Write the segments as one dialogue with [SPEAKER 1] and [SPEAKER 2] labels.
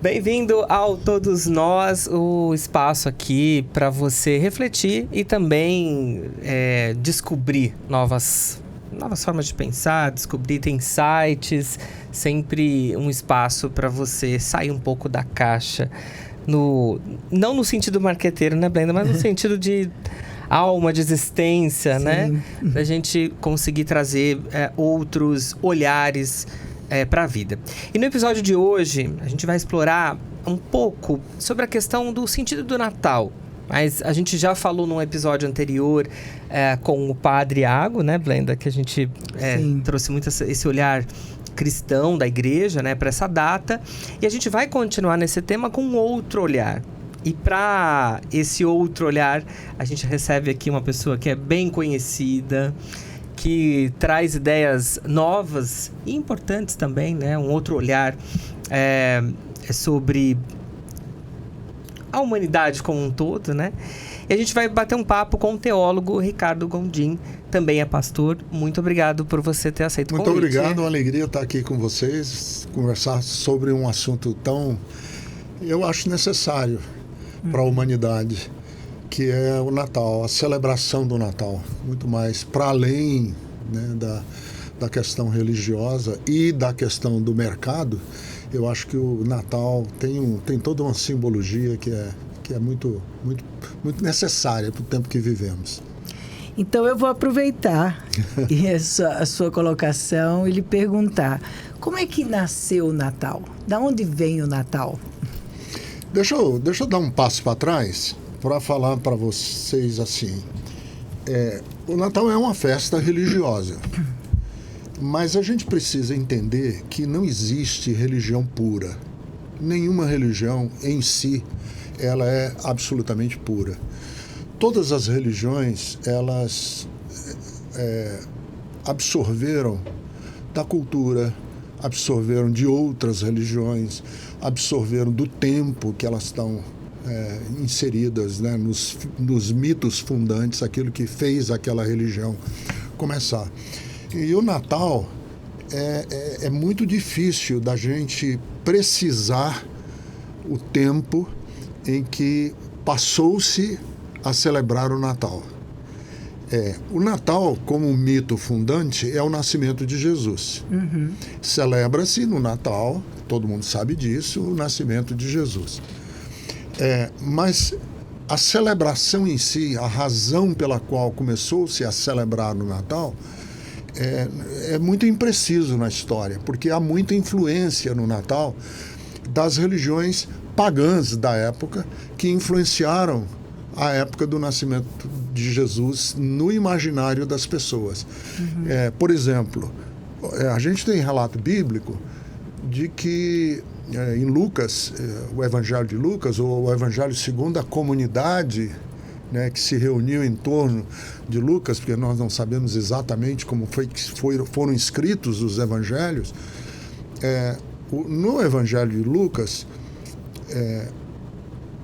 [SPEAKER 1] Bem-vindo ao Todos Nós, o espaço aqui para você refletir e também descobrir novas formas de pensar, descobrir insights, sempre um espaço para você sair um pouco da caixa, não no sentido marqueteiro, né, Brenda, mas no sentido de alma, de existência, né? Da gente conseguir trazer outros olhares para a vida. E no episódio de hoje, a gente vai explorar um pouco sobre a questão do sentido do Natal. Mas a gente já falou num episódio anterior com o Padre Iago, né, Blenda? Que a gente trouxe muito esse olhar cristão da igreja, né, para essa data. E a gente vai continuar nesse tema com outro olhar. E para esse outro olhar, a gente recebe aqui uma pessoa que é bem conhecida, que traz ideias novas e importantes também, né? Um outro olhar sobre a humanidade como um todo, né? E a gente vai bater um papo com o teólogo Ricardo Gondim, também é pastor. Muito obrigado por você ter aceito o convite.
[SPEAKER 2] Muito obrigado, uma alegria estar aqui com vocês, conversar sobre um assunto tão, eu acho, necessário para a humanidade, que é o Natal, a celebração do Natal, muito mais para além, né, da questão religiosa e da questão do mercado. Eu acho que o Natal tem toda uma simbologia que é muito, muito, muito necessária para o tempo que vivemos.
[SPEAKER 3] Então eu vou aproveitar a sua colocação e lhe perguntar, como é que nasceu o Natal? Da onde vem o Natal?
[SPEAKER 2] Deixa eu dar um passo para trás para falar para vocês assim. O Natal é uma festa religiosa, mas a gente precisa entender que não existe religião pura. Nenhuma religião em si, ela é absolutamente pura. Todas as religiões, elas absorveram da cultura, absorveram de outras religiões, absorveram do tempo que elas estão inseridas, né, nos mitos fundantes, aquilo que fez aquela religião começar. E o Natal é muito difícil da gente precisar o tempo em que passou-se a celebrar o Natal. O Natal, como um mito fundante, é o nascimento de Jesus. Uhum. Celebra-se no Natal, todo mundo sabe disso, o nascimento de Jesus. Mas a celebração em si, a razão pela qual começou-se a celebrar o Natal, é muito impreciso na história, porque há muita influência no Natal das religiões pagãs da época que influenciaram a época do nascimento de Jesus no imaginário das pessoas. Uhum. Por exemplo, a gente tem relato bíblico de que em Lucas, o Evangelho de Lucas, ou o Evangelho segundo a comunidade, né, que se reuniu em torno de Lucas, porque nós não sabemos exatamente como foram escritos os evangelhos. No Evangelho de Lucas,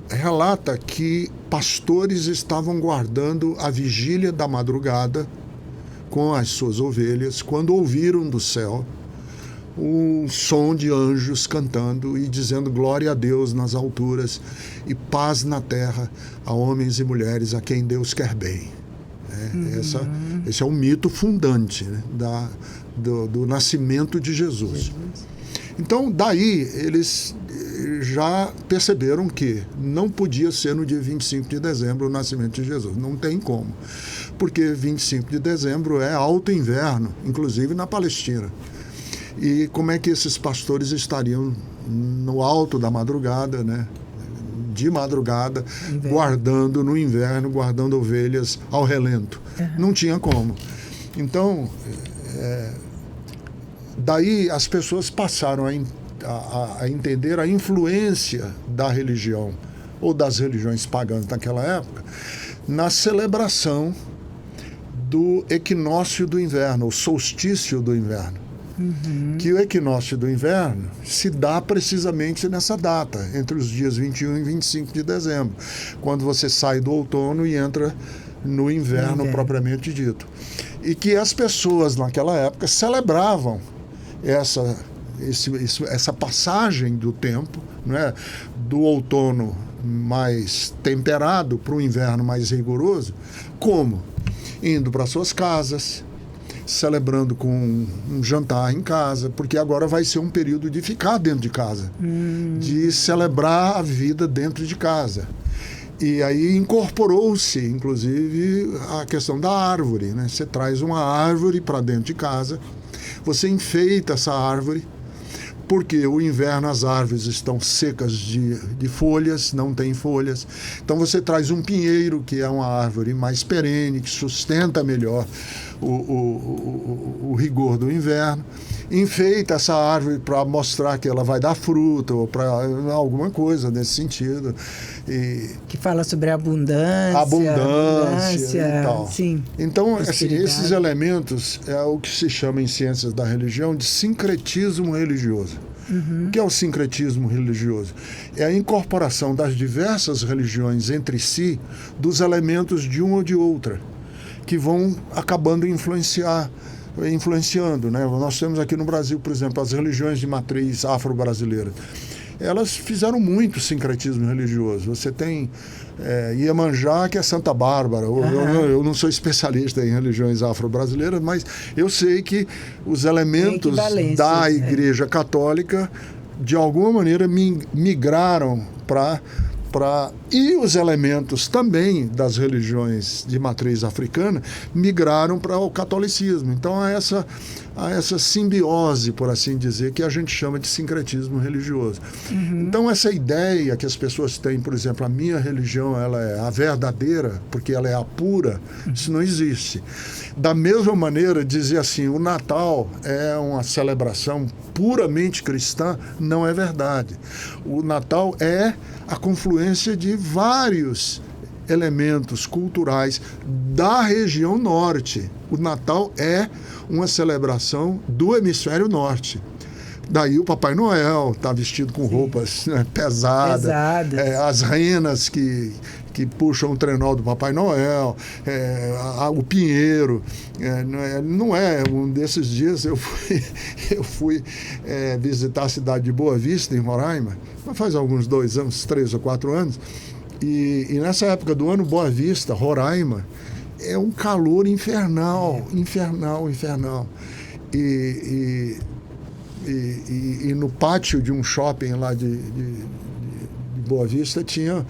[SPEAKER 2] relata que pastores estavam guardando a vigília da madrugada com as suas ovelhas, quando ouviram do céu um som de anjos cantando e dizendo glória a Deus nas alturas e paz na terra a homens e mulheres a quem Deus quer bem. Esse é o mito fundante, né, do nascimento de Jesus. Então, daí, eles já perceberam que não podia ser no dia 25 de dezembro o nascimento de Jesus. Não tem como. Porque 25 de dezembro é alto inverno, inclusive na Palestina. E como é que esses pastores estariam no alto da madrugada, né? De madrugada, guardando no inverno, guardando ovelhas ao relento? Uhum. Não tinha como. Então, daí as pessoas passaram a entender a influência da religião, ou das religiões pagãs naquela época, na celebração do equinócio do inverno, o solstício do inverno. Uhum. Que o equinócio do inverno se dá precisamente nessa data, entre os dias 21 e 25 de dezembro, quando você sai do outono e entra no inverno propriamente dito. E que as pessoas naquela época celebravam essa passagem do tempo, não é? Do outono mais temperado para o inverno mais rigoroso. Como? Indo para suas casas, celebrando com um jantar em casa, porque agora vai ser um período de ficar dentro de casa, de celebrar a vida dentro de casa. E aí incorporou-se, inclusive, a questão da árvore, né? Você traz uma árvore para dentro de casa, você enfeita essa árvore, porque o inverno as árvores estão secas de folhas, não tem folhas. Então você traz um pinheiro, que é uma árvore mais perene, que sustenta melhor o rigor do inverno. Enfeita essa árvore para mostrar que ela vai dar fruta, ou para alguma coisa nesse sentido.
[SPEAKER 3] Que fala sobre a abundância
[SPEAKER 2] e tal.
[SPEAKER 3] Sim,
[SPEAKER 2] então, assim, esses elementos é o que se chama em ciências da religião de sincretismo religioso. O que é o sincretismo religioso? É a incorporação das diversas religiões entre si dos elementos de uma ou de outra, que vão acabando influenciando, né? Nós temos aqui no Brasil, por exemplo, as religiões de matriz afro-brasileira. Elas fizeram muito sincretismo religioso. Você tem Iemanjá, que é Santa Bárbara. Eu não sou especialista em religiões afro-brasileiras, mas eu sei que os elementos da Igreja Católica, de alguma maneira, migraram e os elementos também das religiões de matriz africana migraram para o catolicismo. Então há essa simbiose, por assim dizer, que a gente chama de sincretismo religioso. Então essa ideia que as pessoas têm, por exemplo, a minha religião ela é a verdadeira, porque ela é a pura, isso não existe. Da mesma maneira, dizer assim, o Natal é uma celebração puramente cristã, não é verdade. O Natal é a confluência de vários elementos culturais da região norte. O Natal é uma celebração do hemisfério norte. Daí o Papai Noel está vestido com roupas pesadas. As renas que puxam o trenó do Papai Noel, o pinheiro. Não é um desses dias eu fui visitar a cidade de Boa Vista, em Roraima, faz alguns 2 anos, 3 ou 4 anos, e nessa época do ano, Boa Vista, Roraima, é um calor infernal. E no pátio de um shopping lá de Boa Vista tinha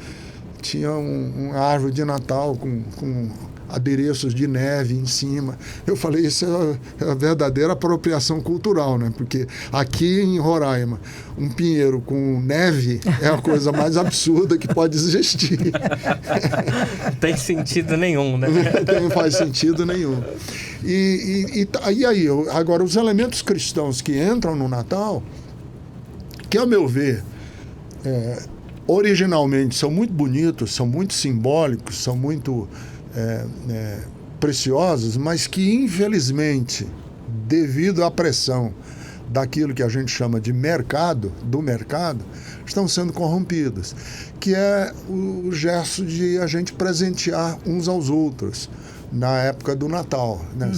[SPEAKER 2] uma árvore de Natal com adereços de neve em cima. Eu falei, isso é a verdadeira apropriação cultural, né? Porque aqui em Roraima, um pinheiro com neve é a coisa mais absurda que pode existir.
[SPEAKER 1] Não tem sentido nenhum, né?
[SPEAKER 2] Não faz sentido nenhum. E aí, agora, os elementos cristãos que entram no Natal, que, ao meu ver, originalmente são muito bonitos, são muito simbólicos, são muito preciosos, mas que, infelizmente, devido à pressão daquilo que a gente chama de mercado, estão sendo corrompidos, que é o gesto de a gente presentear uns aos outros na época do Natal, né?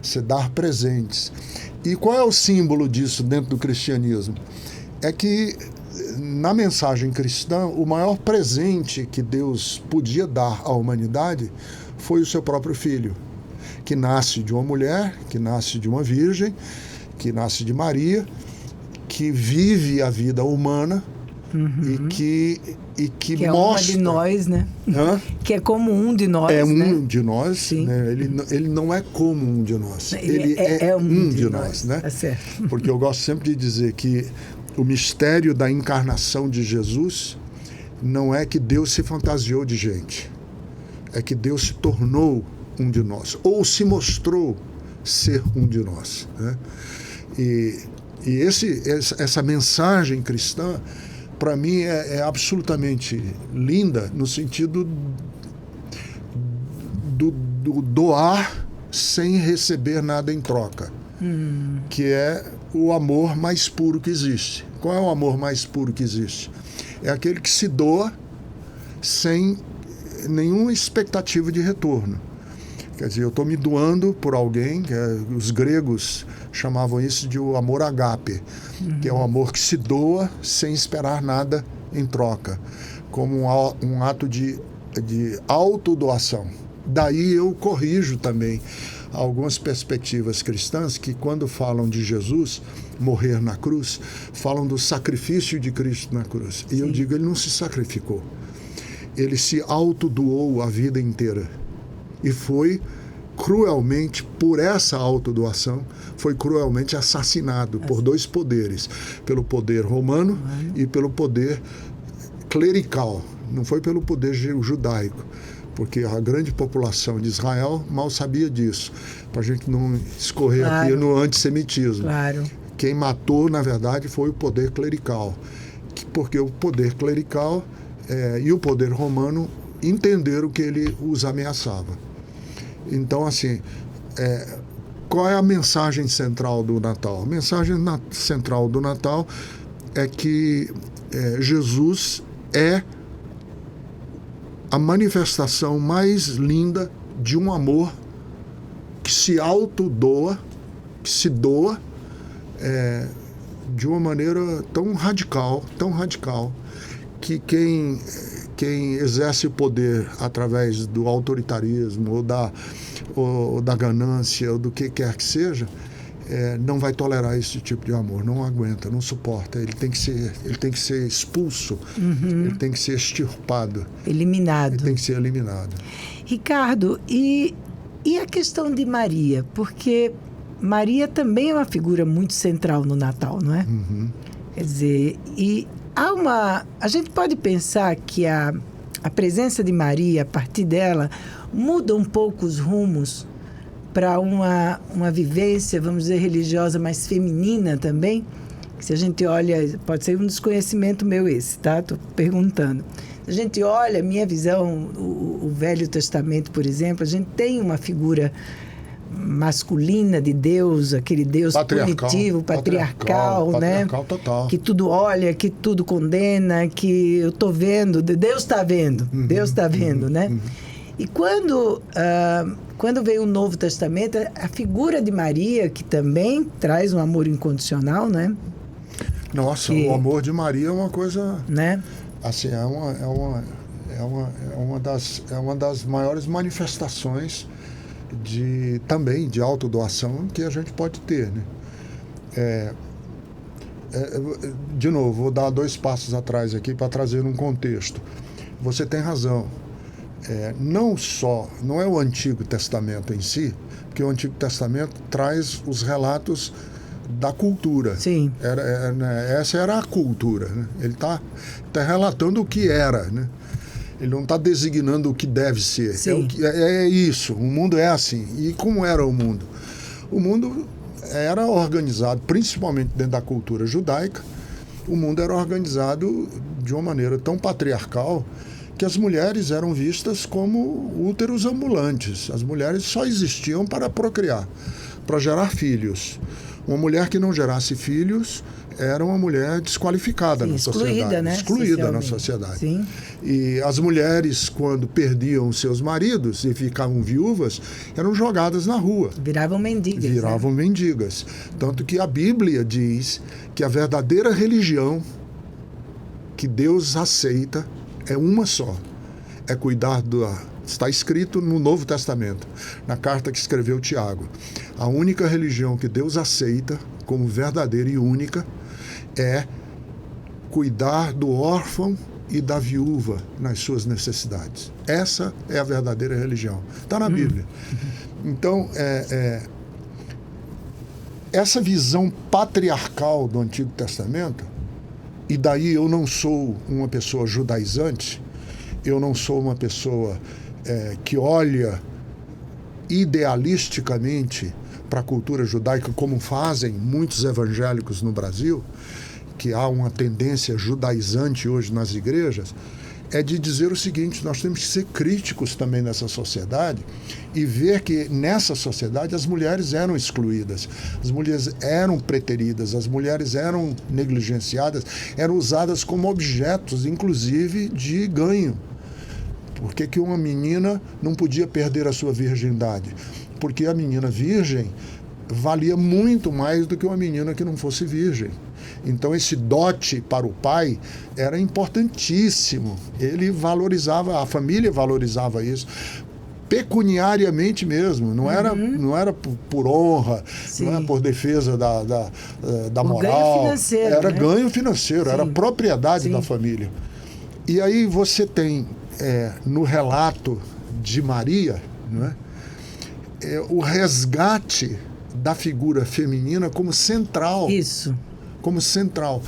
[SPEAKER 2] Você dar presentes. E qual é o símbolo disso dentro do cristianismo? É que, na mensagem cristã, o maior presente que Deus podia dar à humanidade foi o seu próprio Filho, que nasce de uma mulher, que nasce de uma virgem, que nasce de Maria, que vive a vida humana e que
[SPEAKER 3] é
[SPEAKER 2] mostra...
[SPEAKER 3] uma de nós, né? Que é como um de nós,
[SPEAKER 2] né?
[SPEAKER 3] Um
[SPEAKER 2] de nós, né? Ele não é como um de nós. Ele é um de nós, né?
[SPEAKER 3] É certo.
[SPEAKER 2] Porque eu gosto sempre de dizer que o mistério da encarnação de Jesus não é que Deus se fantasiou de gente, é que Deus se tornou um de nós, ou se mostrou ser um de nós, né? E essa mensagem cristã, para mim, é absolutamente linda, no sentido do doar sem receber nada em troca, que é o amor mais puro que existe. Qual é o amor mais puro que existe? É aquele que se doa sem nenhuma expectativa de retorno. Quer dizer, eu estou me doando por alguém, os gregos chamavam isso de o amor agape, que é o amor que se doa sem esperar nada em troca, como um ato de autodoação. Daí eu corrijo também algumas perspectivas cristãs que, quando falam de Jesus morrer na cruz, falam do sacrifício de Cristo na cruz. E eu digo, ele não se sacrificou. Ele se autodoou a vida inteira. E foi cruelmente, por essa autodoação, foi cruelmente assassinado por dois poderes. Pelo poder romano e pelo poder clerical. Não foi pelo poder judaico. Porque a grande população de Israel mal sabia disso. Para a gente não escorrer aqui no antissemitismo.
[SPEAKER 3] Claro.
[SPEAKER 2] Quem matou, na verdade, foi o poder clerical. Porque o poder clerical e o poder romano entenderam que ele os ameaçava. Então, assim, qual é a mensagem central do Natal? A mensagem central do Natal é que Jesus é a manifestação mais linda de um amor que se autodoa, que se doa de uma maneira tão radical, que quem exerce o poder através do autoritarismo ou da ganância ou do que quer que seja, não vai tolerar esse tipo de amor, não aguenta, não suporta. Ele tem que ser expulso, ele tem que ser extirpado.
[SPEAKER 3] Eliminado.
[SPEAKER 2] Ele tem que ser eliminado.
[SPEAKER 3] Ricardo, e a questão de Maria? Porque Maria também é uma figura muito central no Natal, não é? Quer dizer, e a gente pode pensar que a presença de Maria, a partir dela, muda um pouco os rumos para uma vivência, vamos dizer, religiosa mais feminina também? Se a gente olha, pode ser um desconhecimento meu esse, tá? Estou perguntando. Se a gente olha, minha visão, o Velho Testamento, por exemplo, a gente tem uma figura masculina de Deus, aquele Deus punitivo, patriarcal, né?
[SPEAKER 2] Patriarcal total.
[SPEAKER 3] Que tudo olha, que tudo condena, que eu estou vendo, Deus está vendo, Deus está vendo, né? E quando vem o Novo Testamento, a figura de Maria, que também traz um amor incondicional, né?
[SPEAKER 2] Nossa, o amor de Maria é uma coisa,
[SPEAKER 3] né?
[SPEAKER 2] Assim, é uma das maiores manifestações também de autodoação que a gente pode ter, né? De novo, vou dar 2 passos atrás aqui para trazer um contexto. Você tem razão. Não é o Antigo Testamento em si, porque o Antigo Testamento traz os relatos da cultura.
[SPEAKER 3] Sim.
[SPEAKER 2] Essa era a cultura, né? Ele está relatando o que era, né? Ele não está designando o que deve ser. É isso, o mundo é assim. E como era o mundo? O mundo era organizado, principalmente dentro da cultura judaica, o mundo era organizado de uma maneira tão patriarcal que as mulheres eram vistas como úteros ambulantes. As mulheres só existiam para procriar, para gerar filhos. Uma mulher que não gerasse filhos era uma mulher desqualificada na sociedade.
[SPEAKER 3] Né?
[SPEAKER 2] Excluída na sociedade.
[SPEAKER 3] Sim.
[SPEAKER 2] E as mulheres, quando perdiam seus maridos e ficavam viúvas, eram jogadas na rua.
[SPEAKER 3] Viravam mendigas.
[SPEAKER 2] Viravam mendigas. Tanto que a Bíblia diz que a verdadeira religião que Deus aceita é uma só. É cuidar Está escrito no Novo Testamento, na carta que escreveu Tiago. A única religião que Deus aceita como verdadeira e única é cuidar do órfão e da viúva nas suas necessidades. Essa é a verdadeira religião. Está na Bíblia. Então, essa visão patriarcal do Antigo Testamento, e daí eu não sou uma pessoa judaizante, eu não sou uma pessoa que olha idealisticamente para a cultura judaica, como fazem muitos evangélicos no Brasil, que há uma tendência judaizante hoje nas igrejas, é de dizer o seguinte: nós temos que ser críticos também nessa sociedade e ver que nessa sociedade as mulheres eram excluídas, as mulheres eram preteridas, as mulheres eram negligenciadas, eram usadas como objetos, inclusive, de ganho. Por que uma menina não podia perder a sua virgindade? Porque a menina virgem valia muito mais do que uma menina que não fosse virgem. Então esse dote para o pai era importantíssimo. Ele valorizava, a família valorizava isso pecuniariamente mesmo, não era por honra,
[SPEAKER 3] Sim.
[SPEAKER 2] não era por defesa da moral,
[SPEAKER 3] ganho financeiro,
[SPEAKER 2] era
[SPEAKER 3] né?
[SPEAKER 2] ganho financeiro,
[SPEAKER 3] Sim.
[SPEAKER 2] era propriedade
[SPEAKER 3] Sim.
[SPEAKER 2] da família. E aí você tem no relato de Maria, não é, o resgate da figura feminina como central.
[SPEAKER 3] Isso.
[SPEAKER 2] Como central.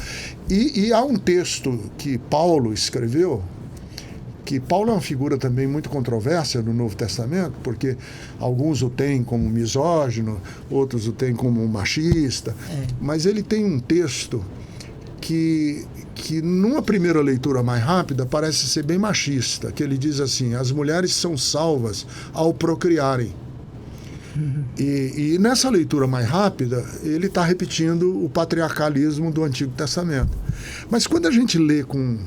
[SPEAKER 2] E há um texto que Paulo escreveu, que Paulo é uma figura também muito controversa no Novo Testamento, porque alguns o têm como misógino, outros o têm como machista, mas ele tem um texto que numa primeira leitura mais rápida parece ser bem machista, que ele diz assim: as mulheres são salvas ao procriarem. E nessa leitura mais rápida, ele está repetindo o patriarcalismo do Antigo Testamento. Mas quando a gente lê com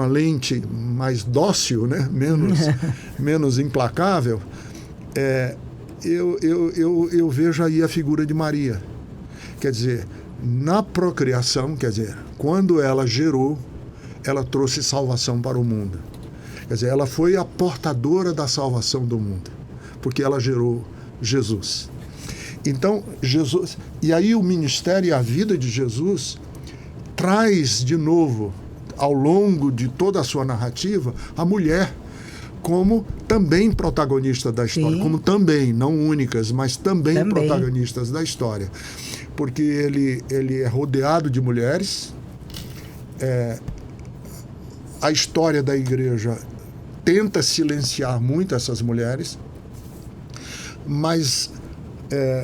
[SPEAKER 2] a lente mais dócil, né? menos implacável, eu vejo aí a figura de Maria. Quer dizer, na procriação, quer dizer, quando ela gerou, ela trouxe salvação para o mundo. Quer dizer, ela foi a portadora da salvação do mundo, porque ela gerou Jesus. Então, Jesus... E aí o ministério e a vida de Jesus traz de novo, ao longo de toda a sua narrativa, a mulher como também protagonista da história.
[SPEAKER 3] Sim.
[SPEAKER 2] Como também, não únicas, mas também protagonistas da história. Porque ele é rodeado de mulheres. A história da igreja tenta silenciar muito essas mulheres, mas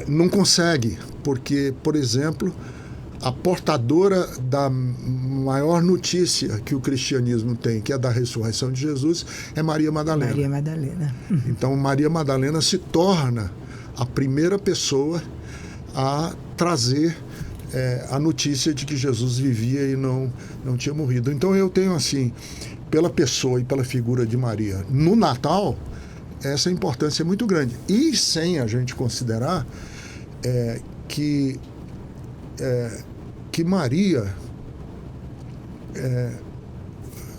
[SPEAKER 2] não consegue, porque, por exemplo, a portadora da maior notícia que o cristianismo tem, que é da ressurreição de Jesus, é Maria Madalena.
[SPEAKER 3] Maria Madalena.
[SPEAKER 2] Então, Maria Madalena se torna a primeira pessoa a trazer a notícia de que Jesus vivia e não tinha morrido. Então, eu tenho, assim, pela pessoa e pela figura de Maria, no Natal, essa importância é muito grande. E sem a gente considerar que Maria,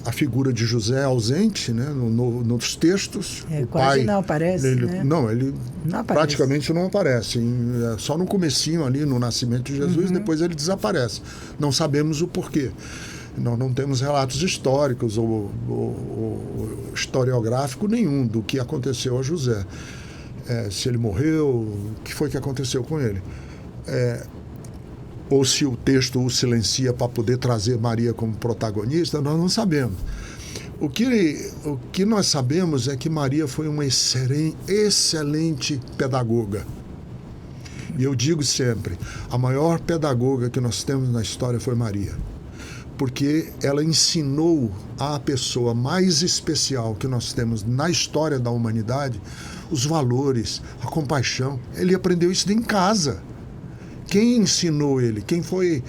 [SPEAKER 2] a figura de José é ausente, né, nos textos. O
[SPEAKER 3] quase
[SPEAKER 2] pai,
[SPEAKER 3] não aparece, né?
[SPEAKER 2] Não, ele
[SPEAKER 3] não aparece.
[SPEAKER 2] Praticamente não aparece. Só no comecinho ali, no nascimento de Jesus, depois ele desaparece. Não sabemos o porquê. Nós não temos relatos históricos ou historiográfico nenhum do que aconteceu a José. Se ele morreu, o que foi que aconteceu com ele. Ou se o texto o silencia para poder trazer Maria como protagonista, nós não sabemos. O que nós sabemos é que Maria foi uma excelente pedagoga. E eu digo sempre, a maior pedagoga que nós temos na história foi Maria. Porque ela ensinou à pessoa mais especial que nós temos na história da humanidade os valores, a compaixão. Ele aprendeu isso em casa. Quem ensinou ele? Quem foi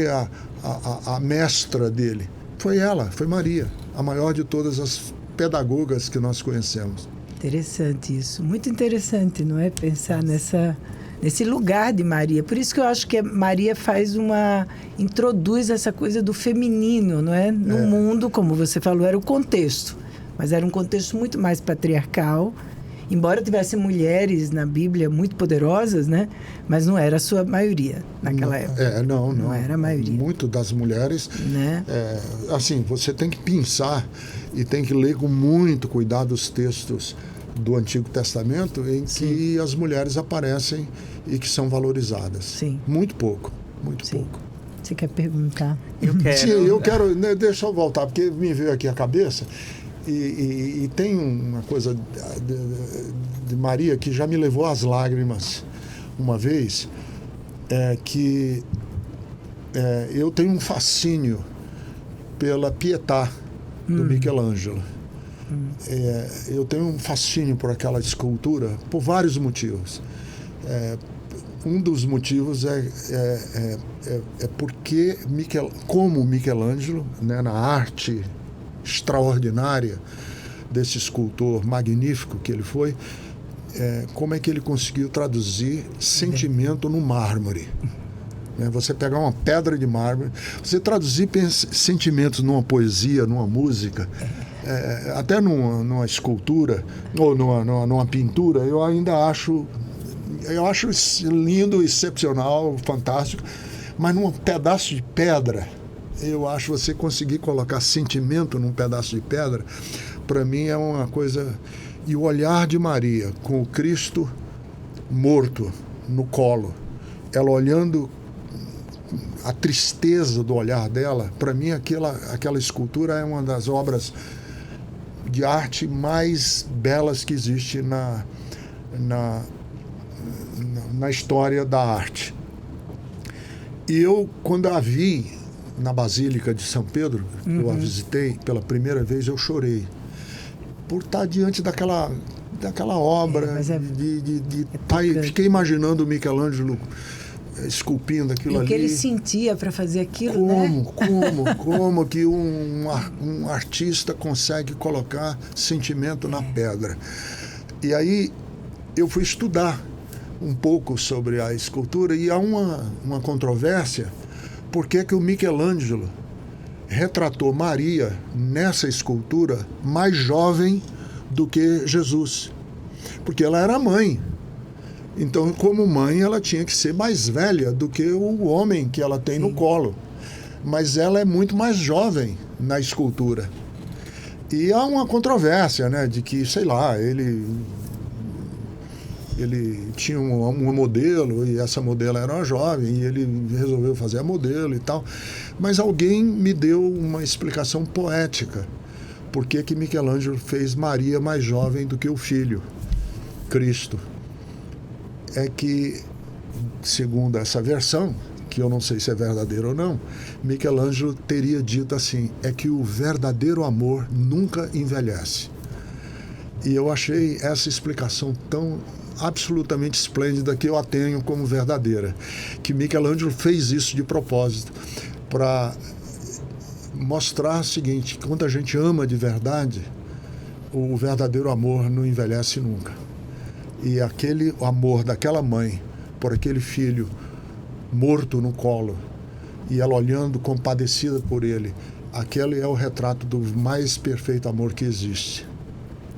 [SPEAKER 2] a mestra dele? Foi ela, foi Maria, a maior de todas as pedagogas que nós conhecemos.
[SPEAKER 3] Interessante isso, muito interessante, não é? Pensar nesse lugar de Maria. Por isso que eu acho que Maria introduz essa coisa do feminino, não é? No mundo, como você falou, era o contexto, mas era um contexto muito mais patriarcal. Embora tivesse mulheres na Bíblia muito poderosas, né? Mas não era a sua maioria naquela época.
[SPEAKER 2] Não
[SPEAKER 3] era a maioria.
[SPEAKER 2] Muito das mulheres,
[SPEAKER 3] né?
[SPEAKER 2] Assim, você tem que pensar e tem que ler com muito cuidado os textos do Antigo Testamento em que as mulheres aparecem e que são valorizadas.
[SPEAKER 3] Sim.
[SPEAKER 2] Muito pouco, muito pouco.
[SPEAKER 3] Você quer perguntar?
[SPEAKER 1] Eu quero.
[SPEAKER 2] Sim, eu quero. Deixa eu voltar, porque me veio aqui a cabeça. E tem uma coisa de Maria que já me levou às lágrimas uma vez, que eu tenho um fascínio pela Pietà do Michelangelo. Eu tenho um fascínio por aquela escultura por vários motivos. Um dos motivos é porque como Michelangelo, né, na arte extraordinária, desse escultor magnífico que ele foi, como é que ele conseguiu traduzir sentimento no mármore. Você pegar uma pedra de mármore, você traduzir sentimentos numa poesia, numa música, até numa escultura ou numa pintura, eu ainda acho lindo, excepcional, fantástico, mas num pedaço de pedra, eu acho você conseguir colocar sentimento num pedaço de pedra, para mim é uma coisa. E o olhar de Maria com o Cristo morto no colo, ela olhando a tristeza do olhar dela, para mim aquela escultura é uma das obras de arte mais belas que existe na história da arte. E eu, quando a vi na Basílica de São Pedro, eu a visitei pela primeira vez, eu chorei. Por estar diante daquela obra, fiquei imaginando o Michelangelo esculpindo aquilo ali.
[SPEAKER 3] O que ele sentia para fazer aquilo,
[SPEAKER 2] Como que um artista consegue colocar sentimento na pedra. E aí eu fui estudar um pouco sobre a escultura e há uma controvérsia, porque que o Michelangelo retratou Maria nessa escultura mais jovem do que Jesus, porque ela era mãe. Então, como mãe, ela tinha que ser mais velha do que o homem que ela tem no colo. Mas ela é muito mais jovem na escultura. E há uma controvérsia, de que, sei lá, ele tinha um modelo e essa modelo era uma jovem e ele resolveu fazer a modelo e tal. Mas alguém me deu uma explicação poética. Por que Michelangelo fez Maria mais jovem do que o filho, Cristo? É que, segundo essa versão, que eu não sei se é verdadeira ou não, Michelangelo teria dito assim, é que o verdadeiro amor nunca envelhece. E eu achei essa explicação tão absolutamente esplêndida que eu a tenho como verdadeira, que Michelangelo fez isso de propósito, para mostrar o seguinte, que quando a gente ama de verdade, o verdadeiro amor não envelhece nunca. E aquele amor daquela mãe por aquele filho morto no colo e ela olhando compadecida por ele, aquele é o retrato do mais perfeito amor que existe.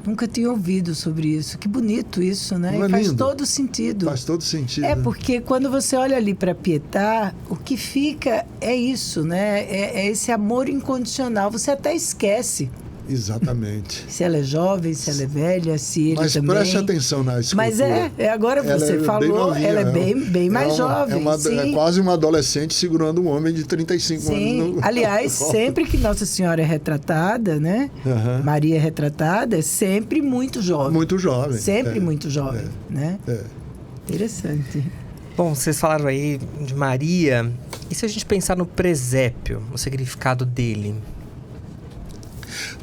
[SPEAKER 3] Nunca tinha ouvido sobre isso. Que bonito isso, né?
[SPEAKER 2] Não é
[SPEAKER 3] faz
[SPEAKER 2] lindo?
[SPEAKER 3] todo sentido.
[SPEAKER 2] Faz todo sentido.
[SPEAKER 3] Porque quando você olha ali para Pietà, o que fica é isso, né? É esse amor incondicional. Você até esquece.
[SPEAKER 2] Exatamente.
[SPEAKER 3] Se ela é jovem, se ela é velha, se ele
[SPEAKER 2] mas
[SPEAKER 3] também...
[SPEAKER 2] Mas preste atenção na escultura.
[SPEAKER 3] Mas agora você falou,
[SPEAKER 2] novinha,
[SPEAKER 3] ela é bem mais jovem.
[SPEAKER 2] É quase uma adolescente segurando um homem de 35 anos.
[SPEAKER 3] Aliás, sempre que Nossa Senhora é retratada, né? Maria é retratada, é sempre muito jovem.
[SPEAKER 2] Muito jovem.
[SPEAKER 3] Sempre muito jovem, né? Interessante.
[SPEAKER 1] Bom, vocês falaram aí de Maria. E se a gente pensar no presépio, o significado dele?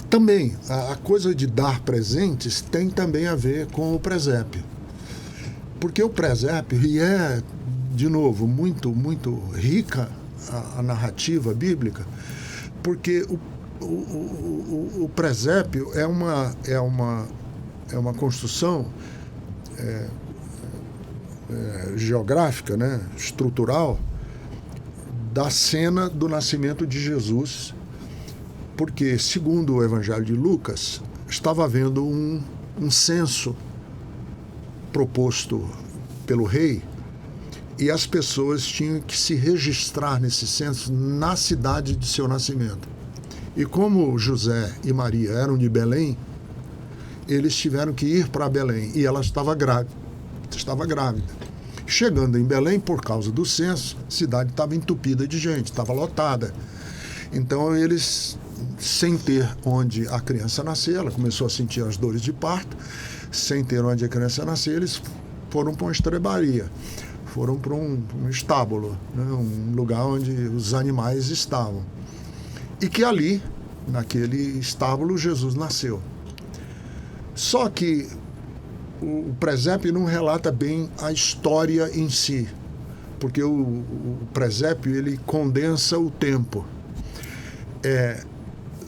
[SPEAKER 2] Também, a coisa de dar presentes tem também a ver com o presépio. Porque o presépio, e de novo, muito, muito rica a narrativa bíblica, porque o presépio é uma construção geográfica, né, estrutural, da cena do nascimento de Jesus. Porque, segundo o Evangelho de Lucas, estava havendo um censo proposto pelo rei e as pessoas tinham que se registrar nesse censo na cidade de seu nascimento. E como José e Maria eram de Belém, eles tiveram que ir para Belém e ela estava grávida. Chegando em Belém, por causa do censo, a cidade estava entupida de gente, estava lotada. Então eles... sem ter onde a criança nascer, ela começou a sentir as dores de parto, sem ter onde a criança nascer, eles foram para uma estrebaria, foram para um estábulo, né, um lugar onde os animais estavam. E que ali, naquele estábulo, Jesus nasceu. Só que o presépio não relata bem a história em si, porque o presépio ele condensa o tempo.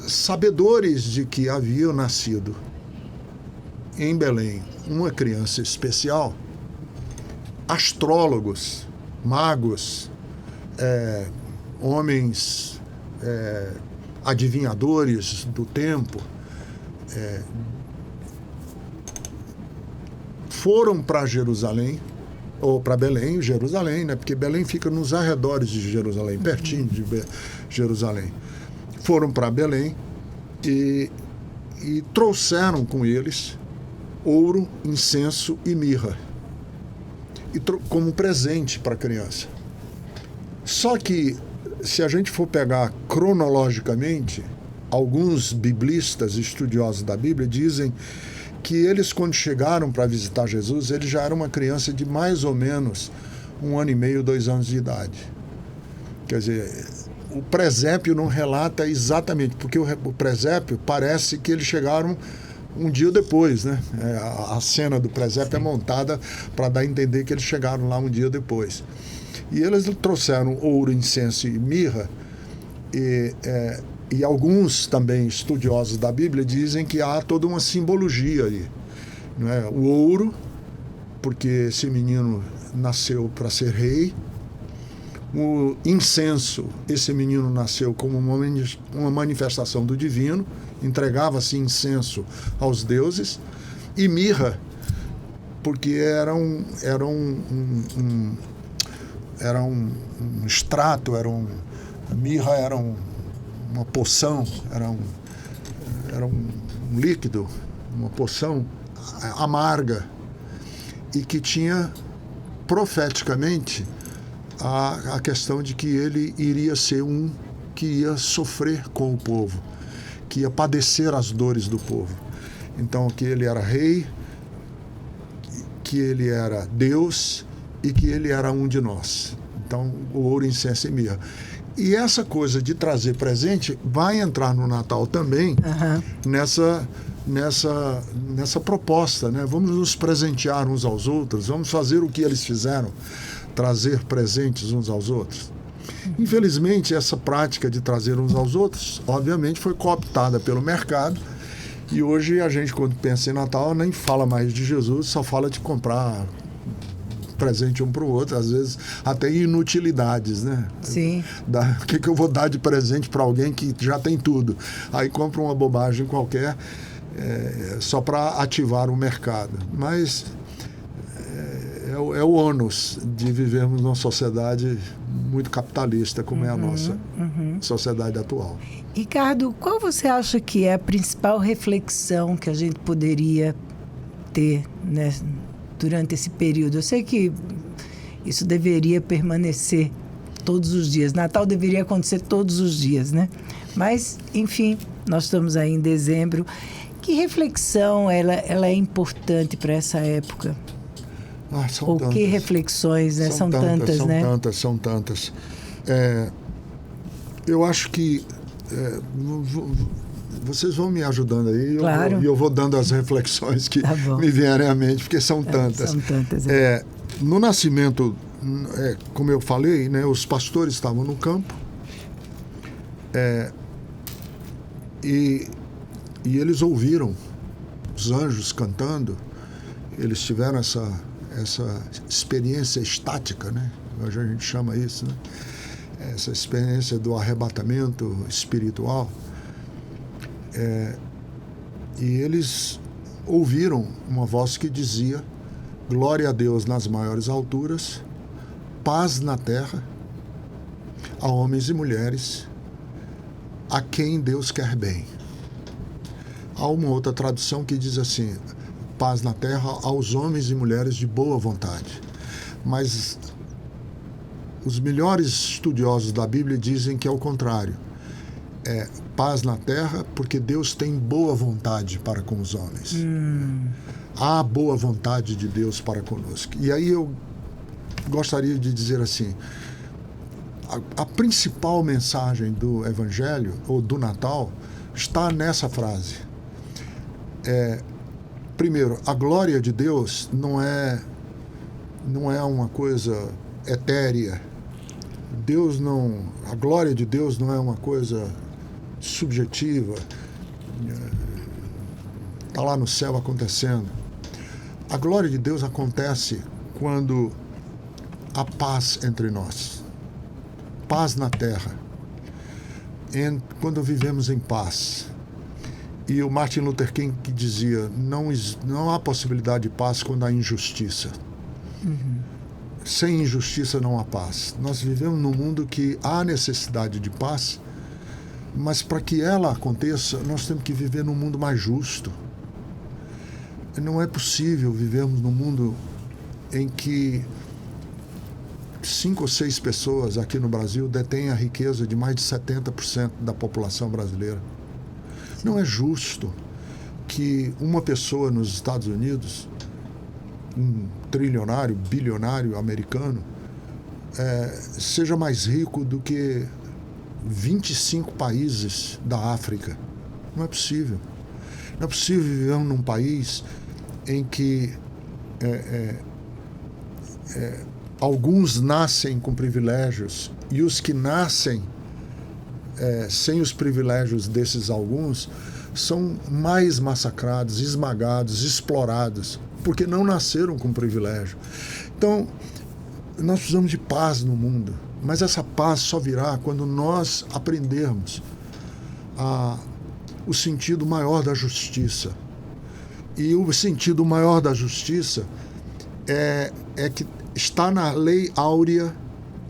[SPEAKER 2] Sabedores de que haviam nascido em Belém uma criança especial, astrólogos, magos, homens adivinhadores do tempo, foram para Jerusalém, ou para Belém, Jerusalém, né? Porque Belém fica nos arredores de Jerusalém, pertinho de Jerusalém. Foram para Belém e trouxeram com eles ouro, incenso e mirra, como presente para a criança. Só que, se a gente for pegar cronologicamente, alguns biblistas, estudiosos da Bíblia, dizem que eles, quando chegaram para visitar Jesus, ele já era uma criança de mais ou menos 1 ano e meio, 2 anos de idade. Quer dizer, o presépio não relata exatamente, porque o presépio parece que eles chegaram um dia depois, né? A cena do presépio é montada para dar a entender que eles chegaram lá um dia depois. E eles trouxeram ouro, incenso e mirra, e alguns também estudiosos da Bíblia dizem que há toda uma simbologia aí. Não é? O ouro, porque esse menino nasceu para ser rei. O incenso, esse menino nasceu como uma manifestação do divino, entregava-se incenso aos deuses. E mirra, porque era um extrato, mirra era uma poção, era um líquido, uma poção amarga, e que tinha profeticamente a questão de que ele iria ser um que ia sofrer com o povo, que ia padecer as dores do povo. Então, que ele era rei, que ele era Deus e que ele era um de nós. Então, o ouro, incenso e mirra. E essa coisa de trazer presente vai entrar no Natal também, nessa proposta, né? Vamos nos presentear uns aos outros, vamos fazer o que eles fizeram, trazer presentes uns aos outros. Infelizmente, essa prática de trazer uns aos outros, obviamente, foi cooptada pelo mercado, e hoje a gente, quando pensa em Natal, nem fala mais de Jesus, só fala de comprar presente um para o outro, às vezes até inutilidades, né?
[SPEAKER 3] Sim.
[SPEAKER 2] O que eu vou dar de presente para alguém que já tem tudo? Aí compra uma bobagem qualquer só para ativar o mercado. Mas é o ônus de vivermos numa sociedade muito capitalista, como é a nossa sociedade atual.
[SPEAKER 3] Ricardo, qual você acha que é a principal reflexão que a gente poderia ter, né, durante esse período? Eu sei que isso deveria permanecer todos os dias. Natal deveria acontecer todos os dias, né? Mas, enfim, nós estamos aí em dezembro. Que reflexão ela é importante para essa época? Ou tantas. Que reflexões, né? São tantas, né?
[SPEAKER 2] São tantas. Eu acho que vocês vão me ajudando aí,
[SPEAKER 3] claro.
[SPEAKER 2] E eu vou dando as reflexões que me vierem à mente, porque são tantas.
[SPEAKER 3] São tantas.
[SPEAKER 2] No nascimento, como eu falei, né, os pastores estavam no campo, e eles ouviram os anjos cantando, eles tiveram essa experiência estática, né? Hoje a gente chama isso, né? Essa experiência do arrebatamento espiritual. E eles ouviram uma voz que dizia: glória a Deus nas maiores alturas, paz na terra, a homens e mulheres, a quem Deus quer bem. Há uma outra tradução que diz assim: paz na terra aos homens e mulheres de boa vontade. Mas os melhores estudiosos da Bíblia dizem que é o contrário. Paz na terra porque Deus tem boa vontade para com os homens. Há boa vontade de Deus para conosco. E aí eu gostaria de dizer assim, a principal mensagem do Evangelho, ou do Natal, está nessa frase. Primeiro, a glória de Deus não é uma coisa etérea. A glória de Deus não é uma coisa subjetiva. está lá no céu acontecendo. A glória de Deus acontece quando há paz entre nós, paz na terra, quando vivemos em paz. E o Martin Luther King que dizia, não há possibilidade de paz quando há injustiça. Sem injustiça não há paz. Nós vivemos num mundo que há necessidade de paz, mas para que ela aconteça, nós temos que viver num mundo mais justo. Não é possível vivermos num mundo em que 5 ou 6 pessoas aqui no Brasil detêm a riqueza de mais de 70% da população brasileira. Não é justo que uma pessoa nos Estados Unidos, um trilionário, bilionário americano, seja mais rico do que 25 países da África. Não é possível. Não é possível viver num país em que alguns nascem com privilégios e os que nascem sem os privilégios desses alguns são mais massacrados, esmagados, explorados, porque não nasceram com privilégio. Então, nós precisamos de paz no mundo, mas essa paz só virá quando nós aprendermos o sentido maior da justiça. E o sentido maior da justiça é que está na lei áurea,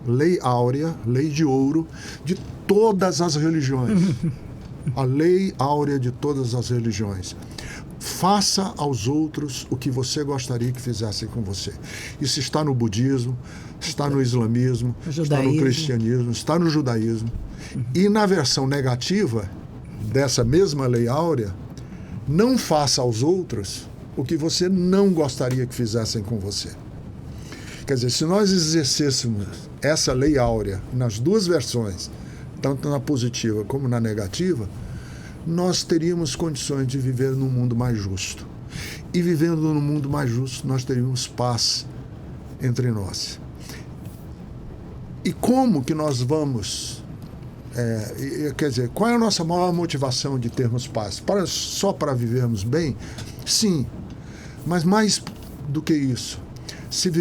[SPEAKER 2] lei de ouro, de todas as religiões. A lei áurea de todas as religiões. Faça aos outros o que você gostaria que fizessem com você. Isso está no budismo, está no islamismo, está no cristianismo, está no judaísmo. E na versão negativa dessa mesma lei áurea, não faça aos outros o que você não gostaria que fizessem com você. Quer dizer, se nós exercêssemos essa lei áurea nas duas versões, tanto na positiva como na negativa, nós teríamos condições de viver num mundo mais justo. E vivendo num mundo mais justo, nós teríamos paz entre nós. E como que nós vamos... quer dizer, qual é a nossa maior motivação de termos paz? Só para vivermos bem? Sim, mas mais do que isso. Se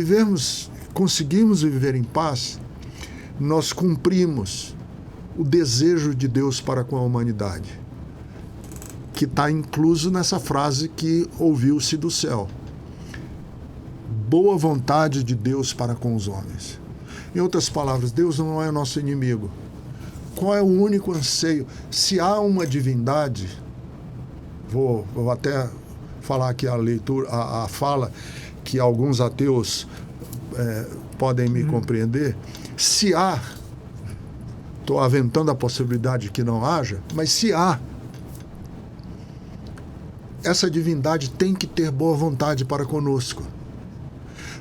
[SPEAKER 2] conseguirmos viver em paz, nós cumprimos o desejo de Deus para com a humanidade, que está incluso nessa frase que ouviu-se do céu. Boa vontade de Deus para com os homens. Em outras palavras, Deus não é nosso inimigo. Qual é o único anseio? Se há uma divindade, vou até falar aqui a fala que alguns ateus podem me compreender. Se há, estou aventando a possibilidade de que não haja, mas se há, essa divindade tem que ter boa vontade para conosco.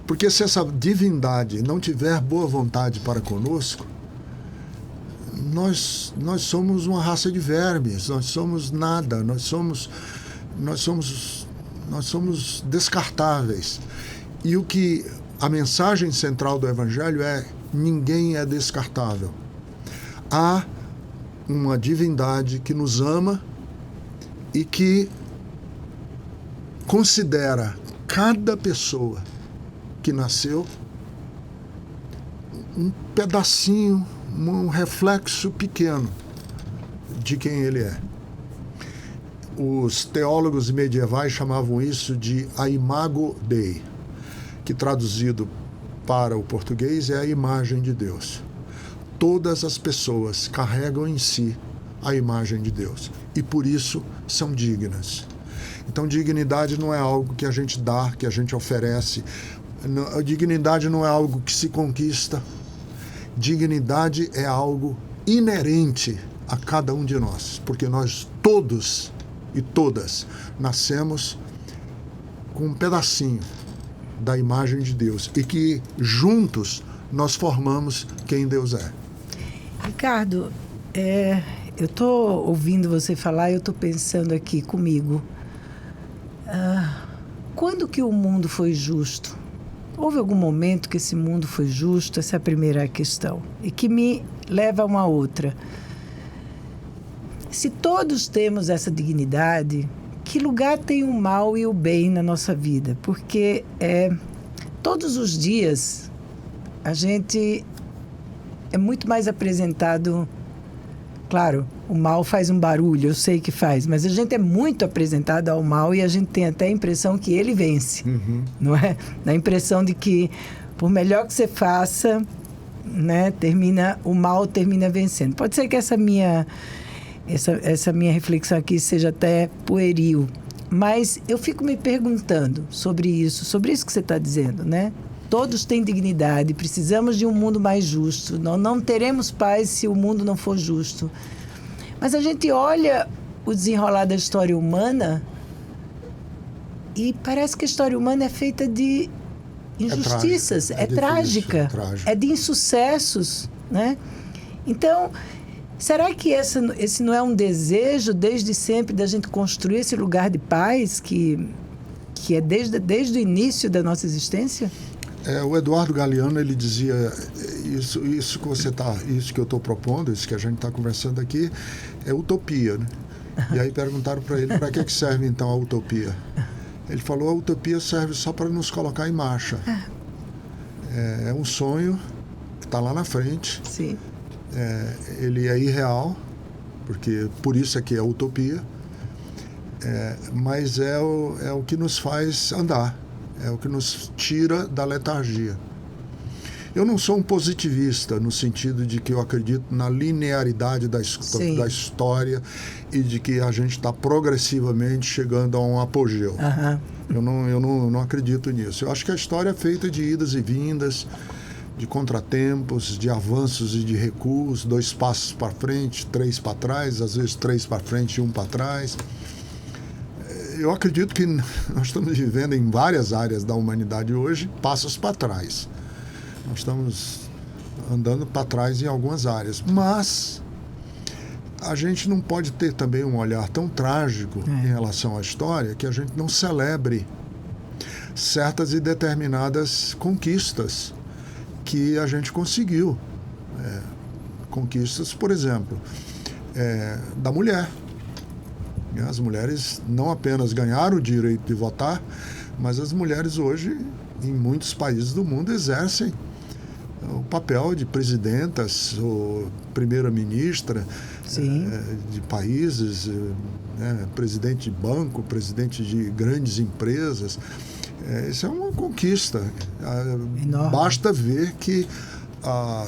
[SPEAKER 2] Porque se essa divindade não tiver boa vontade para conosco, nós somos uma raça de vermes, nós somos nada, nós somos descartáveis. E a mensagem central do Evangelho é: ninguém é descartável. Há uma divindade que nos ama e que considera cada pessoa que nasceu um pedacinho, um reflexo pequeno de quem ele é. Os teólogos medievais chamavam isso de a imago Dei, que traduzido para o português é a imagem de Deus. Todas as pessoas carregam em si a imagem de Deus e por isso são dignas. Então, dignidade não é algo que a gente dá, que a gente oferece. A dignidade não é algo que se conquista. Dignidade é algo inerente a cada um de nós, porque nós todos e todas nascemos com um pedacinho da imagem de Deus e que juntos nós formamos quem Deus é.
[SPEAKER 3] Ricardo, eu estou ouvindo você falar e eu estou pensando aqui comigo. Quando que o mundo foi justo? Houve algum momento que esse mundo foi justo? Essa é a primeira questão. E que me leva a uma outra. Se todos temos essa dignidade, que lugar tem o mal e o bem na nossa vida? Porque todos os dias a gente é muito mais apresentado. Claro, o mal faz um barulho, eu sei que faz, mas a gente é muito apresentado ao mal e a gente tem até a impressão que ele vence, não é? A impressão de que, por melhor que você faça, né, o mal termina vencendo. Pode ser que essa minha reflexão aqui seja até pueril, mas eu fico me perguntando sobre isso que você está dizendo, né? Todos têm dignidade, precisamos de um mundo mais justo. Não teremos paz se o mundo não for justo. Mas a gente olha o desenrolar da história humana e parece que a história humana é feita de injustiças, é trágica, é de insucessos, né? Então, será que esse não é um desejo desde sempre da gente construir esse lugar de paz que é desde o início da nossa existência?
[SPEAKER 2] O Eduardo Galeano, ele dizia isso que eu estou propondo, isso que a gente está conversando aqui, é utopia, né? E aí perguntaram para ele, para que serve então a utopia? Ele falou, a utopia serve só para nos colocar em marcha. É um sonho que está lá na frente.
[SPEAKER 3] Sim.
[SPEAKER 2] Ele é irreal, porque por isso é que é utopia, mas é o que nos faz andar. É o que nos tira da letargia. Eu não sou um positivista, no sentido de que eu acredito na linearidade da história e de que a gente está progressivamente chegando a um apogeu. Eu não acredito nisso. Eu acho que a história é feita de idas e vindas, de contratempos, de avanços e de recuos, 2 passos para frente, 3 para trás, às vezes 3 para frente e 1 para trás. Eu acredito que nós estamos vivendo em várias áreas da humanidade hoje passos para trás. Nós estamos andando para trás em algumas áreas. Mas a gente não pode ter também um olhar tão trágico em relação à história que a gente não celebre certas e determinadas conquistas que a gente conseguiu. Conquistas, por exemplo, da mulher. As mulheres não apenas ganharam o direito de votar, mas as mulheres hoje, em muitos países do mundo, exercem o papel de presidentas ou primeira-ministra de países, presidente de banco, presidente de grandes empresas. Isso é uma conquista.
[SPEAKER 3] Enorme.
[SPEAKER 2] Basta ver que há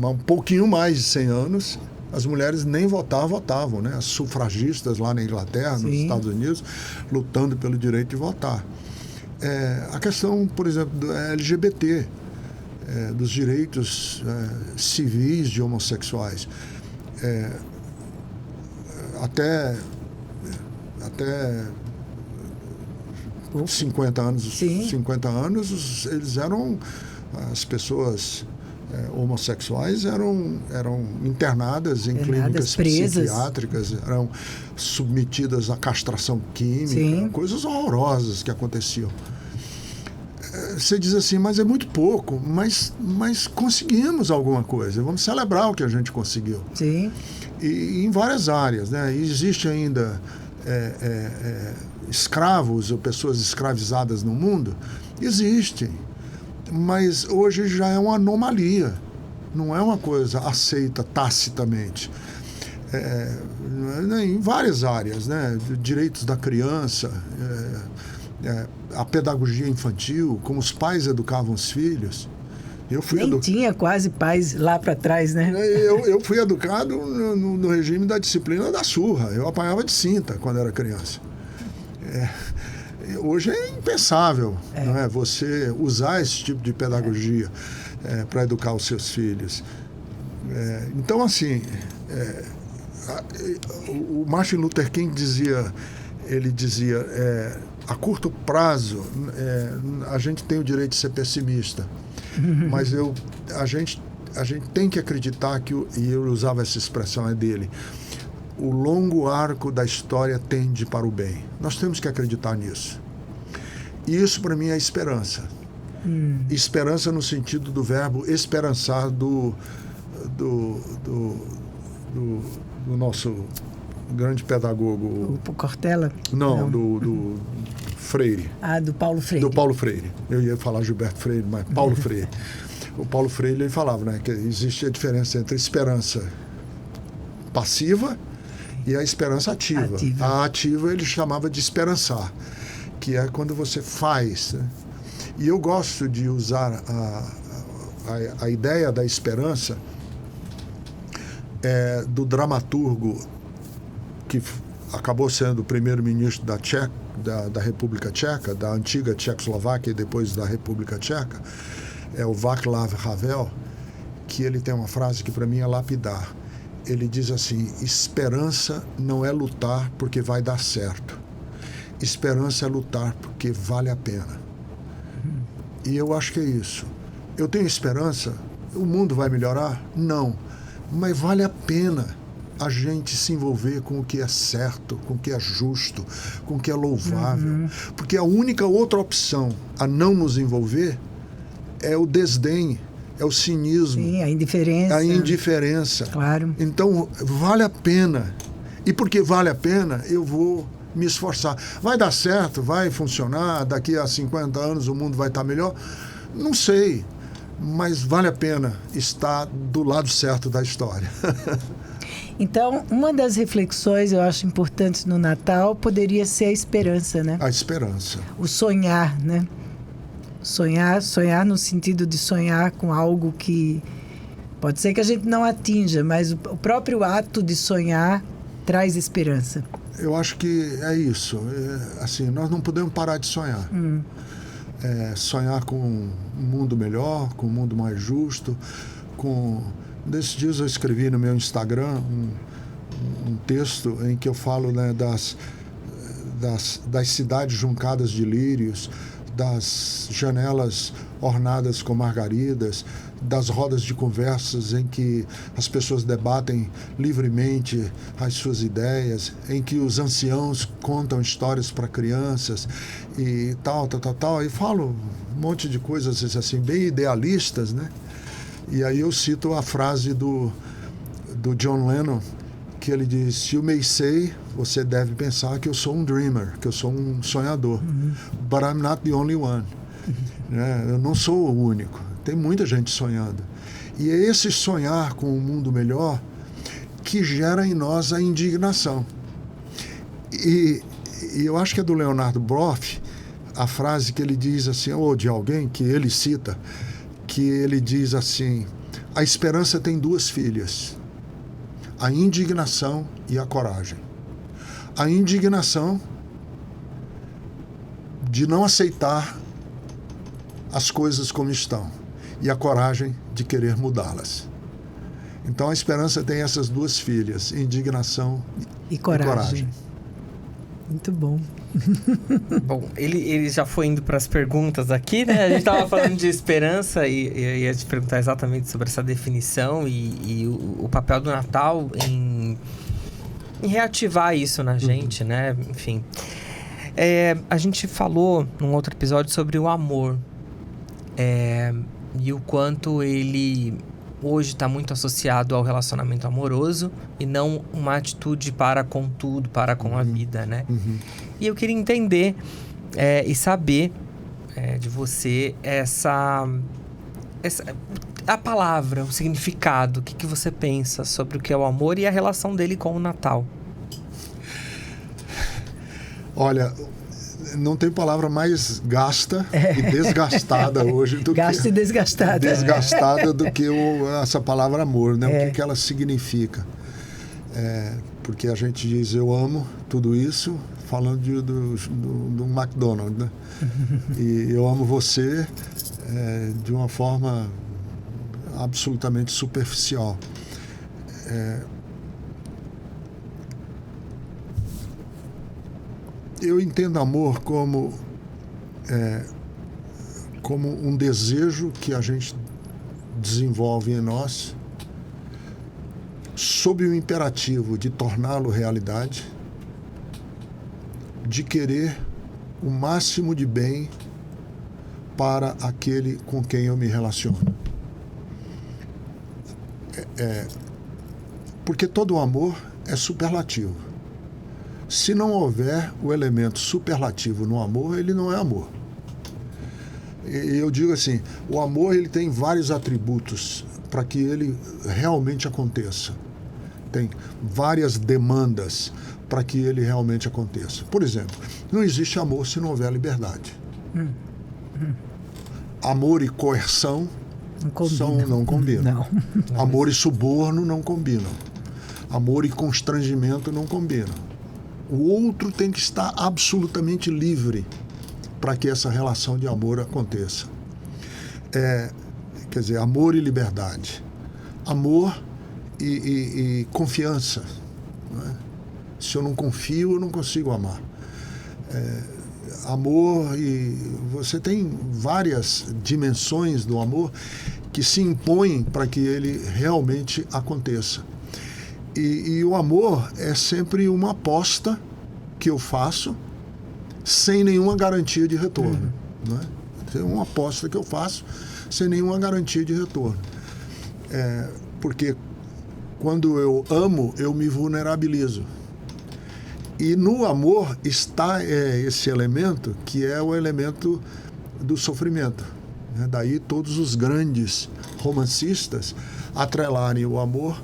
[SPEAKER 2] um pouquinho mais de 100 anos, as mulheres nem votavam, né? As sufragistas lá na Inglaterra, nos Estados Unidos, lutando pelo direito de votar. A questão, por exemplo, do LGBT, dos direitos civis de homossexuais. Até 50 anos, eles eram, as pessoas homossexuais eram internadas em clínicas psiquiátricas, eram submetidas à castração química, coisas horrorosas que aconteciam. Você diz assim, mas é muito pouco, mas conseguimos alguma coisa, vamos celebrar o que a gente conseguiu.
[SPEAKER 3] Sim.
[SPEAKER 2] E em várias áreas, né? Existe ainda escravos ou pessoas escravizadas no mundo? Existem. Mas hoje já é uma anomalia, não é uma coisa aceita tacitamente. Em várias áreas, né? Direitos da criança, a pedagogia infantil, como os pais educavam os filhos.
[SPEAKER 3] Tinha quase pais lá para trás, né?
[SPEAKER 2] Eu fui educado no regime da disciplina da surra. Eu apanhava de cinta quando era criança. Hoje é impensável, não é? Você usar esse tipo de pedagogia para educar os seus filhos. Então, assim, o Martin Luther King dizia, a curto prazo, a gente tem o direito de ser pessimista, mas a gente tem que acreditar e eu usava essa expressão dele, o longo arco da história tende para o bem. Nós temos que acreditar nisso. E isso, para mim, é esperança. Esperança no sentido do verbo esperançar do nosso grande pedagogo.
[SPEAKER 3] O Cortella?
[SPEAKER 2] Não, do Freire.
[SPEAKER 3] Do Paulo Freire.
[SPEAKER 2] Do Paulo Freire. Eu ia falar Gilberto Freire, mas Paulo Freire. O Paulo Freire, ele falava, né, que existe a diferença entre a esperança passiva e a esperança ativa. A ativa ele chamava de esperançar, que é quando você faz, né? E eu gosto de usar a ideia da esperança do dramaturgo que acabou sendo o primeiro-ministro da República Tcheca, da antiga Tchecoslováquia e depois da República Tcheca, é o Václav Havel, que ele tem uma frase que para mim é lapidar. Ele diz assim: esperança não é lutar porque vai dar certo. Esperança é lutar porque vale a pena. E eu acho que é isso. Eu tenho esperança. O mundo vai melhorar? Não. Mas vale a pena a gente se envolver com o que é certo, com o que é justo, com o que é louvável. Porque a única outra opção a não nos envolver é o desdém, é o cinismo.
[SPEAKER 3] Sim, a indiferença.
[SPEAKER 2] A indiferença.
[SPEAKER 3] Claro.
[SPEAKER 2] Então, vale a pena. E porque vale a pena, eu vou me esforçar. Vai dar certo? Vai funcionar? Daqui a 50 anos o mundo vai estar melhor? Não sei. Mas vale a pena estar do lado certo da história.
[SPEAKER 3] Então, uma das reflexões, eu acho, importantes no Natal poderia ser a esperança, né?
[SPEAKER 2] A esperança.
[SPEAKER 3] O sonhar, né? Sonhar no sentido de sonhar com algo que pode ser que a gente não atinja, mas o próprio ato de sonhar traz esperança.
[SPEAKER 2] Eu acho que é isso. Assim, nós não podemos parar de sonhar. Sonhar com um mundo melhor, com um mundo mais justo. Nesses dias eu escrevi no meu Instagram um texto em que eu falo, né, das cidades juncadas de lírios, das janelas ornadas com margaridas, das rodas de conversas em que as pessoas debatem livremente as suas ideias, em que os anciãos contam histórias para crianças e tal. E falo um monte de coisas assim, bem idealistas, né? E aí eu cito a frase do John Lennon, que ele diz: "You may say", você deve pensar que eu sou um dreamer, que eu sou um sonhador, but I'm not the only one. Eu não sou o único. Tem muita gente sonhando. E é esse sonhar com um mundo melhor que gera em nós a indignação. E eu acho que é do Leonardo Boff, a frase que ele diz assim, ou de alguém que ele cita, que ele diz assim: a esperança tem duas filhas, a indignação e a coragem. A indignação de não aceitar as coisas como estão e a coragem de querer mudá-las. Então a esperança tem essas duas filhas, indignação e coragem.
[SPEAKER 3] Muito bom.
[SPEAKER 1] Bom, ele já foi indo para as perguntas aqui, né? A gente estava falando de esperança e ia te perguntar exatamente sobre essa definição e o papel do Natal em reativar isso na gente, né? Enfim. A gente falou num outro episódio sobre o amor. E o quanto ele hoje está muito associado ao relacionamento amoroso e não uma atitude para com tudo, para com a vida, né? E eu queria entender e saber de você a palavra, o significado, o que você pensa sobre o que é o amor e a relação dele com o Natal.
[SPEAKER 2] Olha, não tem palavra mais gasta e desgastada hoje do
[SPEAKER 3] Gasta e desgastada.
[SPEAKER 2] Desgastada do que essa palavra amor, né? O que ela significa. Porque a gente diz eu amo tudo isso, falando do McDonald's, né? E eu amo você de uma forma absolutamente superficial. Eu entendo amor como um desejo que a gente desenvolve em nós sob o imperativo de torná-lo realidade, de querer o máximo de bem para aquele com quem eu me relaciono. Porque todo amor é superlativo. Se não houver o elemento superlativo no amor, ele não é amor. E eu digo assim, o amor ele tem vários atributos para que ele realmente aconteça. Tem várias demandas para que ele realmente aconteça. Por exemplo, não existe amor se não houver liberdade. Amor e coerção não combinam. Não. Amor e suborno não combinam. Amor e constrangimento não combinam. O outro tem que estar absolutamente livre para que essa relação de amor aconteça. Quer dizer, amor e liberdade. Amor e confiança. Não é? Se eu não confio, eu não consigo amar. Amor e... Você tem várias dimensões do amor que se impõem para que ele realmente aconteça. E o amor é sempre uma aposta que eu faço sem nenhuma garantia de retorno. Não é? É uma aposta que eu faço sem nenhuma garantia de retorno. Porque quando eu amo, eu me vulnerabilizo. E no amor está esse elemento que é o elemento do sofrimento. Né? Daí todos os grandes romancistas atrelarem o amor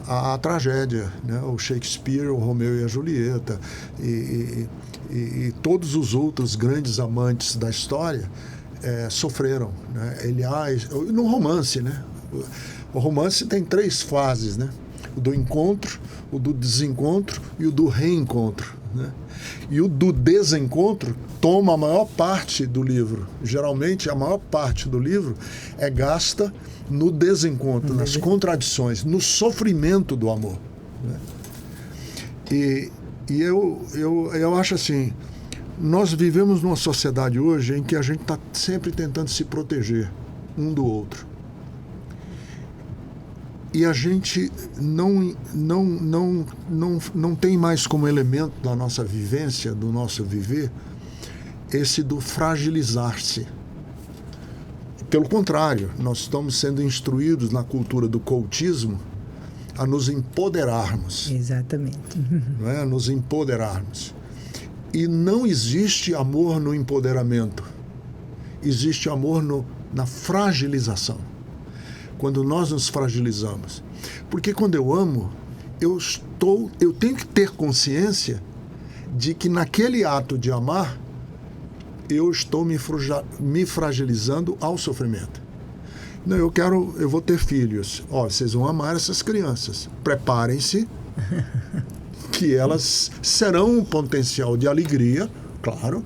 [SPEAKER 2] à tragédia. Né? O Shakespeare, o Romeu e a Julieta e todos os outros grandes amantes da história sofreram. Né? Aliás, no romance, né? O romance tem 3 fases, né? O do encontro, o do desencontro e o do reencontro. Né? E o do desencontro toma a maior parte do livro. Geralmente, a maior parte do livro é gasta no desencontro, nas contradições, no sofrimento do amor. Né? E eu acho assim, nós vivemos numa sociedade hoje em que a gente está sempre tentando se proteger um do outro. E a gente não tem mais como elemento da nossa vivência, do nosso viver, esse do fragilizar-se. Pelo contrário, nós estamos sendo instruídos na cultura do coachismo a nos empoderarmos.
[SPEAKER 3] Exatamente.
[SPEAKER 2] Não é? A nos empoderarmos. E não existe amor no empoderamento. Existe amor na fragilização. Quando nós nos fragilizamos. Porque quando eu amo, eu tenho que ter consciência de que naquele ato de amar, eu estou me fragilizando ao sofrimento. Não, eu vou ter filhos. Vocês vão amar essas crianças. Preparem-se, que elas serão um potencial de alegria, claro,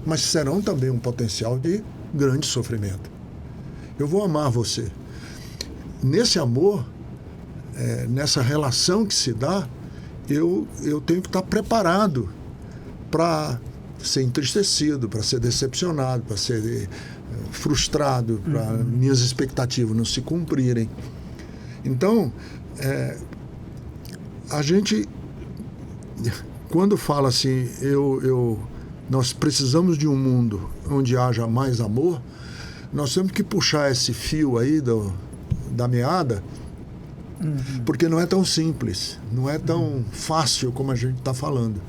[SPEAKER 2] mas serão também um potencial de grande sofrimento. Eu vou amar você. Nesse amor, nessa relação que se dá, eu tenho que estar preparado para ser entristecido, para ser decepcionado, para ser frustrado, para minhas expectativas não se cumprirem. Então, a gente, quando fala assim, nós precisamos de um mundo onde haja mais amor, nós temos que puxar esse fio aí da meada, porque não é tão simples, não é tão fácil como a gente está falando.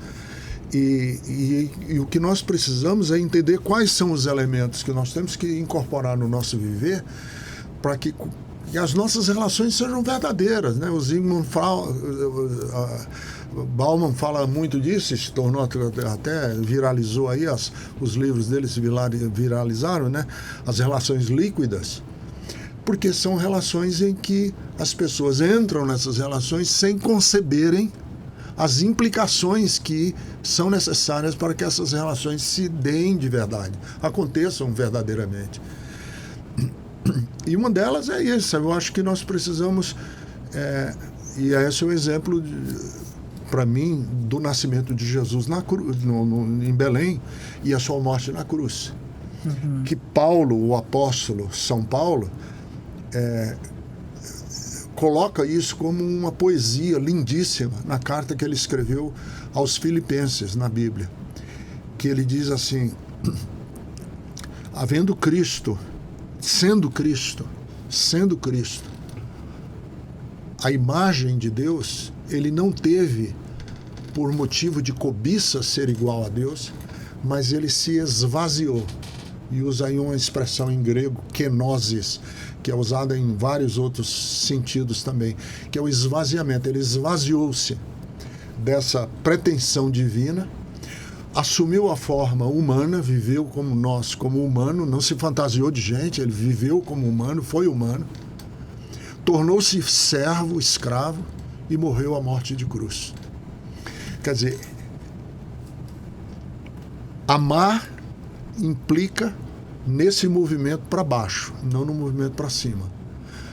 [SPEAKER 2] E o que nós precisamos é entender quais são os elementos que nós temos que incorporar no nosso viver para que as nossas relações sejam verdadeiras. Né? O Zygmunt Bauman fala muito disso, se tornou até viralizou aí, os livros dele se viralizaram, né? As relações líquidas. Porque são relações em que as pessoas entram nessas relações sem conceberem as implicações que são necessárias para que essas relações se deem de verdade, aconteçam verdadeiramente. E uma delas é essa. Eu acho que nós precisamos, e esse é o exemplo, para mim, do nascimento de Jesus em Belém e a sua morte na cruz. Que Paulo, o apóstolo São Paulo, coloca isso como uma poesia lindíssima na carta que ele escreveu aos Filipenses na Bíblia, que ele diz assim: havendo Cristo, sendo Cristo, a imagem de Deus, ele não teve por motivo de cobiça ser igual a Deus, mas ele se esvaziou. E usa aí uma expressão em grego, kenosis, que é usada em vários outros sentidos também, que é o esvaziamento. Ele esvaziou-se dessa pretensão divina, assumiu a forma humana, viveu como nós, como humano, não se fantasiou de gente, ele viveu como humano, foi humano, tornou-se servo, escravo e morreu à morte de cruz. Quer dizer, amar implica nesse movimento para baixo, não no movimento para cima.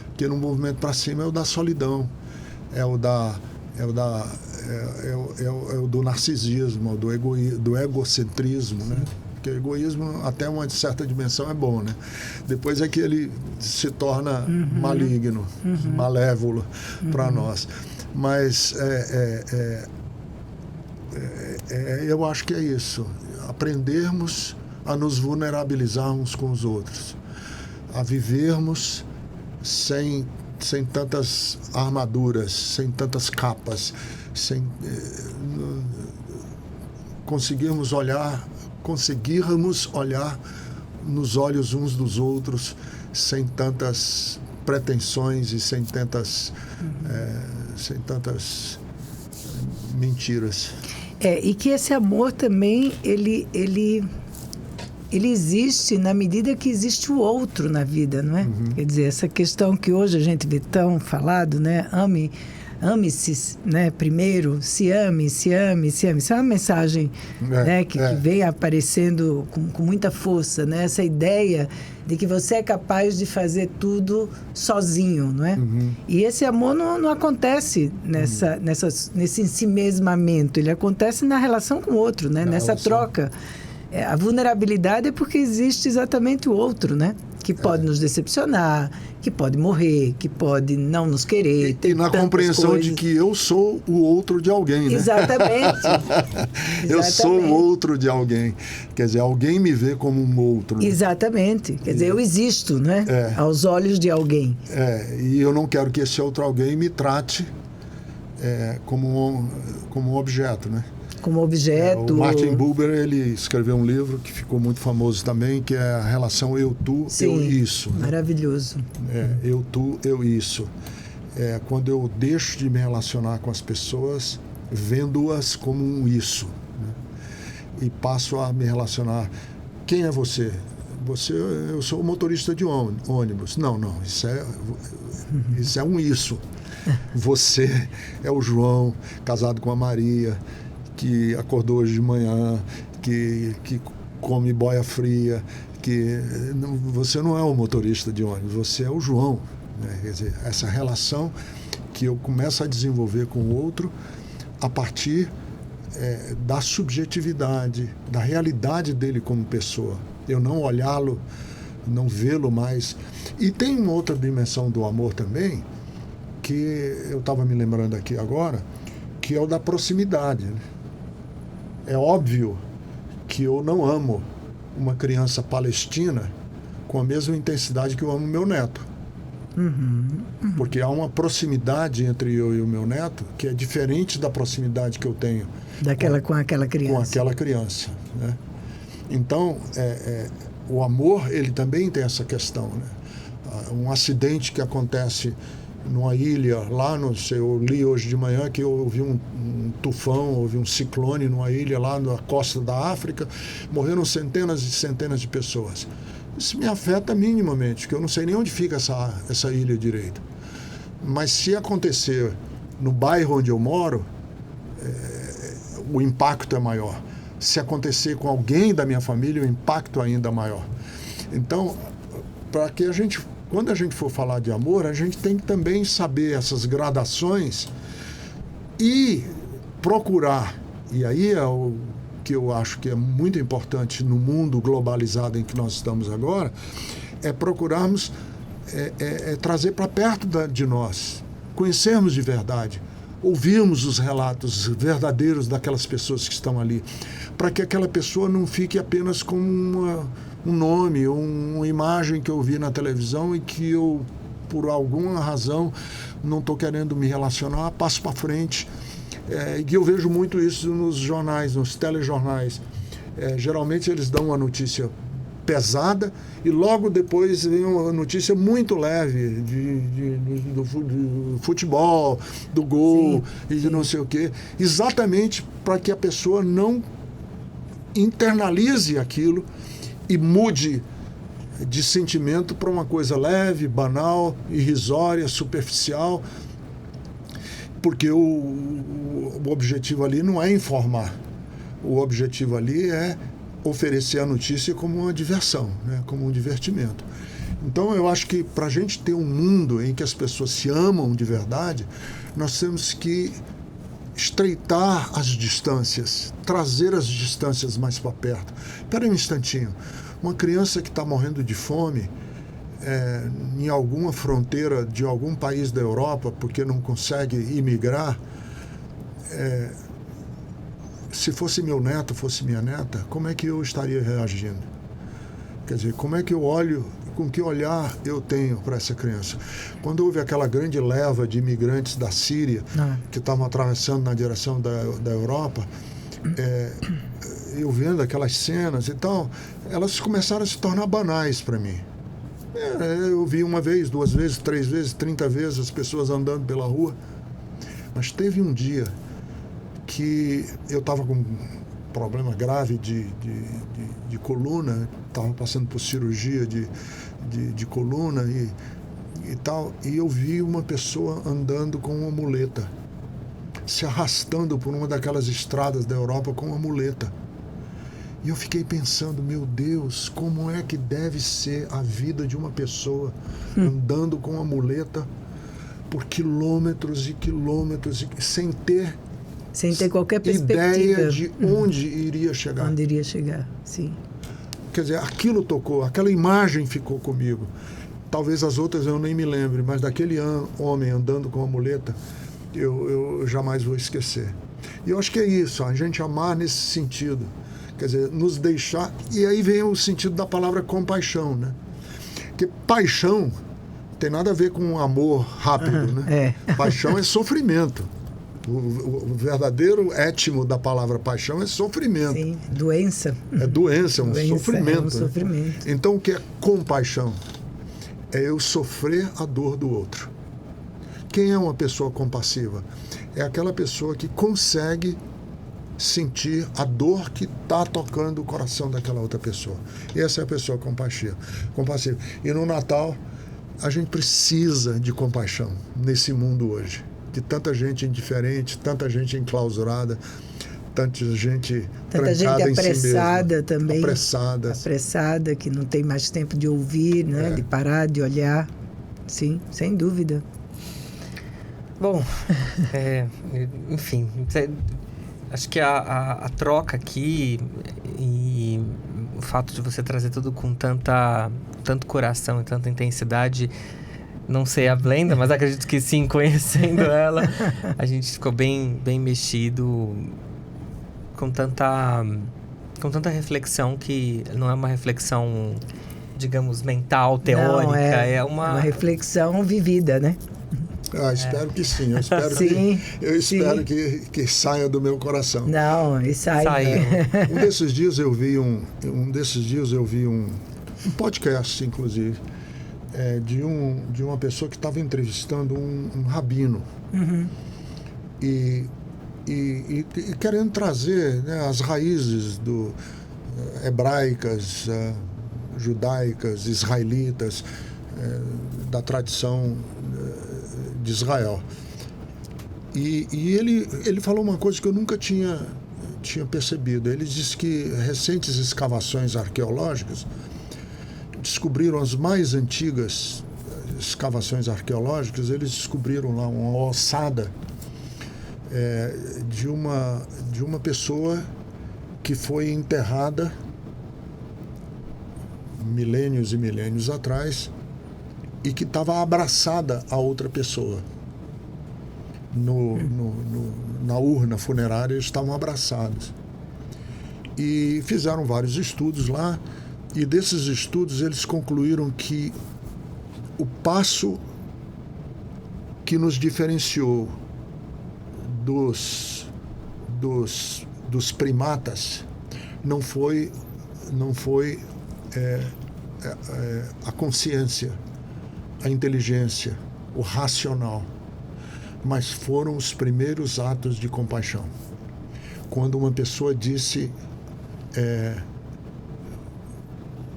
[SPEAKER 2] Porque no movimento para cima é o da solidão, é o do narcisismo, do egocentrismo, né? Porque o egoísmo, até uma certa dimensão, é bom, né? Depois é que ele se torna maligno, malévolo para nós. Mas eu acho que é isso. Aprendermos a nos vulnerabilizarmos com os outros, a vivermos sem tantas armaduras, sem tantas capas, conseguirmos olhar nos olhos uns dos outros sem tantas pretensões e sem tantas mentiras.
[SPEAKER 3] E que esse amor também, ele existe na medida que existe o outro na vida, não é? Quer dizer, essa questão que hoje a gente vê tão falado, né? Ame-se, né? Primeiro, se ame. Isso é uma mensagem né? que vem aparecendo com muita força, né? Essa ideia de que você é capaz de fazer tudo sozinho, não é? E esse amor não acontece nesse ensimesmamento, ele acontece na relação com o outro, né? Nessa troca. A vulnerabilidade é porque existe exatamente o outro, né? Que pode nos decepcionar, que pode morrer, que pode não nos querer.
[SPEAKER 2] E na compreensão de que eu sou o outro de alguém, né?
[SPEAKER 3] Exatamente.
[SPEAKER 2] Eu sou o outro de alguém. Quer dizer, alguém me vê como um outro. Né?
[SPEAKER 3] Exatamente. Quer dizer, eu existo, né? Aos olhos de alguém.
[SPEAKER 2] E eu não quero que esse outro alguém me trate como um objeto, né?
[SPEAKER 3] Como objeto.
[SPEAKER 2] O Martin Buber, ele escreveu um livro que ficou muito famoso também, que é a relação eu-tu, eu-isso. Né? Maravilhoso. Eu-tu, eu-isso. Quando eu deixo de me relacionar com as pessoas, vendo-as como um isso. Né? E passo a me relacionar. Quem é você? Eu sou o motorista de ônibus. Não, isso é um isso. Você é o João, casado com a Maria, que acordou hoje de manhã, que come boia fria, você não é o motorista de ônibus, você é o João. Né? Quer dizer, essa relação que eu começo a desenvolver com o outro a partir da subjetividade, da realidade dele como pessoa. Eu não olhá-lo, não vê-lo mais. E tem uma outra dimensão do amor também, que eu estava me lembrando aqui agora, que é o da proximidade. Né? É óbvio que eu não amo uma criança palestina com a mesma intensidade que eu amo meu neto. Porque há uma proximidade entre eu e o meu neto que é diferente da proximidade que eu tenho
[SPEAKER 3] com aquela criança.
[SPEAKER 2] Com aquela criança, né? Então, o amor, ele também tem essa questão. Né? Um acidente que acontece numa ilha, eu li hoje de manhã que eu ouvi um tufão, ouvi um ciclone numa ilha lá na costa da África, morreram centenas e centenas de pessoas. Isso me afeta minimamente, porque eu não sei nem onde fica essa ilha direito. Mas se acontecer no bairro onde eu moro, o impacto é maior. Se acontecer com alguém da minha família, o impacto é ainda maior. Então, para que quando a gente for falar de amor, a gente tem que também saber essas gradações e procurar, e aí é o que eu acho que é muito importante no mundo globalizado em que nós estamos agora, é procurarmos trazer para perto de nós, conhecermos de verdade, ouvirmos os relatos verdadeiros daquelas pessoas que estão ali, para que aquela pessoa não fique apenas com um nome ou uma imagem que eu vi na televisão e que eu, por alguma razão, não estou querendo me relacionar, passo para frente E eu vejo muito isso nos jornais, nos telejornais. Geralmente eles dão uma notícia pesada e logo depois vem uma notícia muito leve do futebol, do gol e de não sei o quê, exatamente para que a pessoa não internalize aquilo e mude de sentimento para uma coisa leve, banal, irrisória, superficial, porque o objetivo ali não é informar. O objetivo ali é oferecer a notícia como uma diversão, né? Como um divertimento. Então, eu acho que para a gente ter um mundo em que as pessoas se amam de verdade, nós temos que estreitar as distâncias, trazer as distâncias mais para perto. Espera um instantinho. Uma criança que está morrendo de fome em alguma fronteira de algum país da Europa porque não consegue imigrar, se fosse meu neto, fosse minha neta, como é que eu estaria reagindo? Quer dizer, como é que eu olho, com que olhar eu tenho para essa criança? Quando houve aquela grande leva de imigrantes da Síria que estavam atravessando na direção da Europa, eu vendo aquelas cenas e tal, elas começaram a se tornar banais para mim. Eu vi uma vez, 2 vezes, 3 vezes, 30 vezes as pessoas andando pela rua, mas teve um dia que eu estava com um problema grave de coluna, estava passando por cirurgia de coluna e tal, e eu vi uma pessoa andando com uma muleta, se arrastando por uma daquelas estradas da Europa com uma muleta. E eu fiquei pensando, meu Deus, como é que deve ser a vida de uma pessoa andando com uma muleta por quilômetros e quilômetros, sem ter
[SPEAKER 3] qualquer perspectiva.
[SPEAKER 2] Ideia de onde iria chegar.
[SPEAKER 3] Onde iria chegar, sim.
[SPEAKER 2] Quer dizer, aquilo tocou, aquela imagem ficou comigo. Talvez as outras eu nem me lembre, mas daquele homem andando com a muleta, eu jamais vou esquecer. E eu acho que é isso, a gente amar nesse sentido. Quer dizer, nos deixar... E aí vem o sentido da palavra compaixão, né? Porque paixão tem nada a ver com amor rápido, né? Paixão é sofrimento. O verdadeiro étimo da palavra paixão é sofrimento.
[SPEAKER 3] Sim, doença.
[SPEAKER 2] É doença, um sofrimento.
[SPEAKER 3] É um sofrimento.
[SPEAKER 2] Né? Então, o que é compaixão? É eu sofrer a dor do outro. Quem é uma pessoa compassiva? É aquela pessoa que consegue sentir a dor que está tocando o coração daquela outra pessoa. E essa é a pessoa compassiva. E no Natal, a gente precisa de compaixão nesse mundo hoje. De tanta gente indiferente, tanta gente enclausurada, tanta gente trancada em si
[SPEAKER 3] apressada também.
[SPEAKER 2] Apressada,
[SPEAKER 3] que não tem mais tempo de ouvir, né? De parar, de olhar. Sim, sem dúvida.
[SPEAKER 1] Bom, enfim, acho que a troca aqui e o fato de você trazer tudo com tanto coração e tanta intensidade, não sei a Blenda, mas acredito que sim, conhecendo ela, a gente ficou bem mexido com tanta reflexão, que não é uma reflexão, digamos, mental, teórica,
[SPEAKER 3] não,
[SPEAKER 1] é uma
[SPEAKER 3] reflexão vivida, né?
[SPEAKER 2] Espero que sim. Eu espero que saia do meu coração.
[SPEAKER 3] Não, e sai.
[SPEAKER 2] Um desses dias eu vi um podcast, inclusive, de uma pessoa que estava entrevistando um rabino.
[SPEAKER 3] Uhum.
[SPEAKER 2] E querendo trazer, né, as raízes hebraicas, judaicas, israelitas, da tradição de Israel. E ele falou uma coisa que eu nunca tinha percebido. Ele disse que recentes escavações arqueológicas descobriram as mais antigas escavações arqueológicas. Eles descobriram lá uma ossada de uma pessoa que foi enterrada milênios e milênios atrás e que estava abraçada a outra pessoa. Na urna funerária eles estavam abraçados. E fizeram vários estudos lá, e desses estudos eles concluíram que o passo que nos diferenciou dos primatas não foi a consciência, a inteligência, o racional, mas foram os primeiros atos de compaixão. Quando uma pessoa disse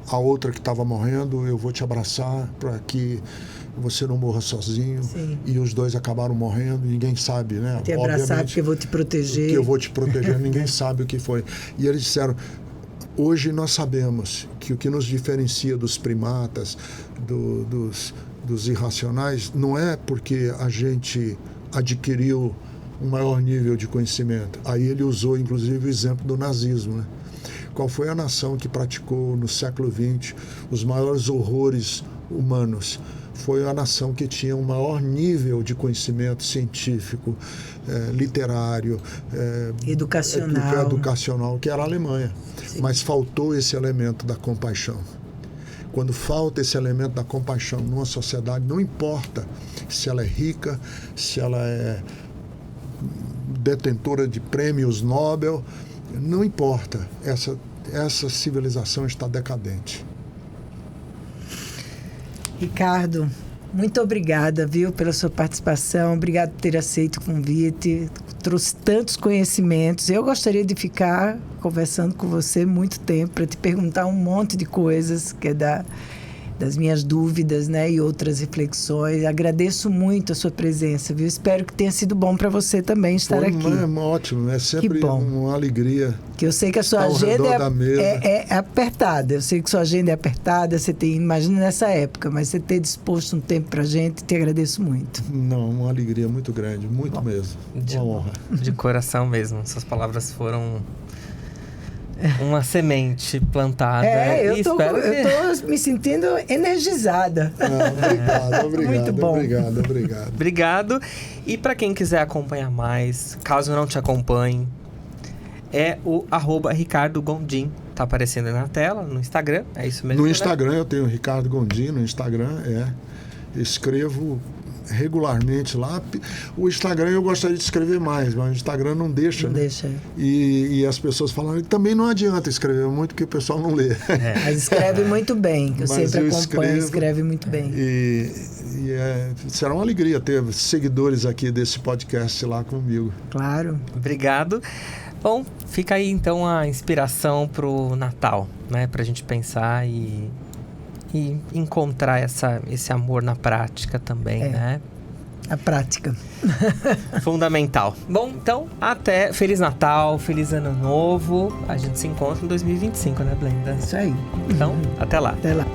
[SPEAKER 2] a outra que estava morrendo, eu vou te abraçar para que você não morra sozinho.
[SPEAKER 3] Sim.
[SPEAKER 2] E os dois acabaram morrendo, ninguém sabe, né?
[SPEAKER 3] Te abraçar porque eu vou te proteger.
[SPEAKER 2] Que eu vou te proteger, ninguém sabe o que foi. E eles disseram, hoje nós sabemos que o que nos diferencia dos primatas, dos irracionais, não é porque a gente adquiriu um maior nível de conhecimento. Aí ele usou, inclusive, o exemplo do nazismo, né? Qual foi a nação que praticou no século XX os maiores horrores humanos? Foi a nação que tinha um maior nível de conhecimento científico, literário, educacional, que era a Alemanha.
[SPEAKER 3] Sim.
[SPEAKER 2] Mas faltou esse elemento da compaixão. Quando falta esse elemento da compaixão numa sociedade, não importa se ela é rica, se ela é detentora de prêmios Nobel, não importa, essa civilização está decadente.
[SPEAKER 3] Ricardo, muito obrigada, viu, pela sua participação. Obrigado por ter aceito o convite. Trouxe tantos conhecimentos. Eu gostaria de ficar conversando com você muito tempo para te perguntar um monte de coisas que é das minhas dúvidas, né, e outras reflexões. Agradeço muito a sua presença, viu? Espero que tenha sido bom para você também estar aqui.
[SPEAKER 2] Ótimo, é sempre uma alegria.
[SPEAKER 3] Que eu sei que a sua agenda é apertada. Eu sei que sua agenda é apertada, você tem, imagina nessa época, mas você ter disposto um tempo para a gente, te agradeço muito.
[SPEAKER 2] Não, uma alegria muito grande, muito mesmo. Uma honra.
[SPEAKER 1] De coração mesmo, suas palavras foram uma semente plantada.
[SPEAKER 3] Eu tô me sentindo energizada.
[SPEAKER 2] Obrigado.
[SPEAKER 3] Muito bom.
[SPEAKER 1] Obrigado. E para quem quiser acompanhar mais, caso não te acompanhe, é o @Ricardo Gondim. Tá aparecendo aí na tela, no Instagram. É isso mesmo?
[SPEAKER 2] No Instagram, eu tenho Ricardo Gondim, no Instagram, escrevo regularmente lá. O Instagram eu gostaria de escrever mais, mas o Instagram não deixa.
[SPEAKER 3] Não deixa.
[SPEAKER 2] E as pessoas falam, também não adianta escrever muito, porque o pessoal não lê.
[SPEAKER 3] Mas escreve muito bem, que eu sempre acompanho, escreve muito bem.
[SPEAKER 2] Será uma alegria ter seguidores aqui desse podcast lá comigo.
[SPEAKER 3] Claro.
[SPEAKER 1] Obrigado. Bom, fica aí então a inspiração pro Natal, né? Pra gente pensar e encontrar esse amor na prática também, né?
[SPEAKER 3] A prática.
[SPEAKER 1] Fundamental. Bom, então, até Feliz Natal, Feliz Ano Novo. A gente se encontra em 2025, né, Blenda?
[SPEAKER 3] Isso aí.
[SPEAKER 1] Então, até lá.
[SPEAKER 3] Até lá.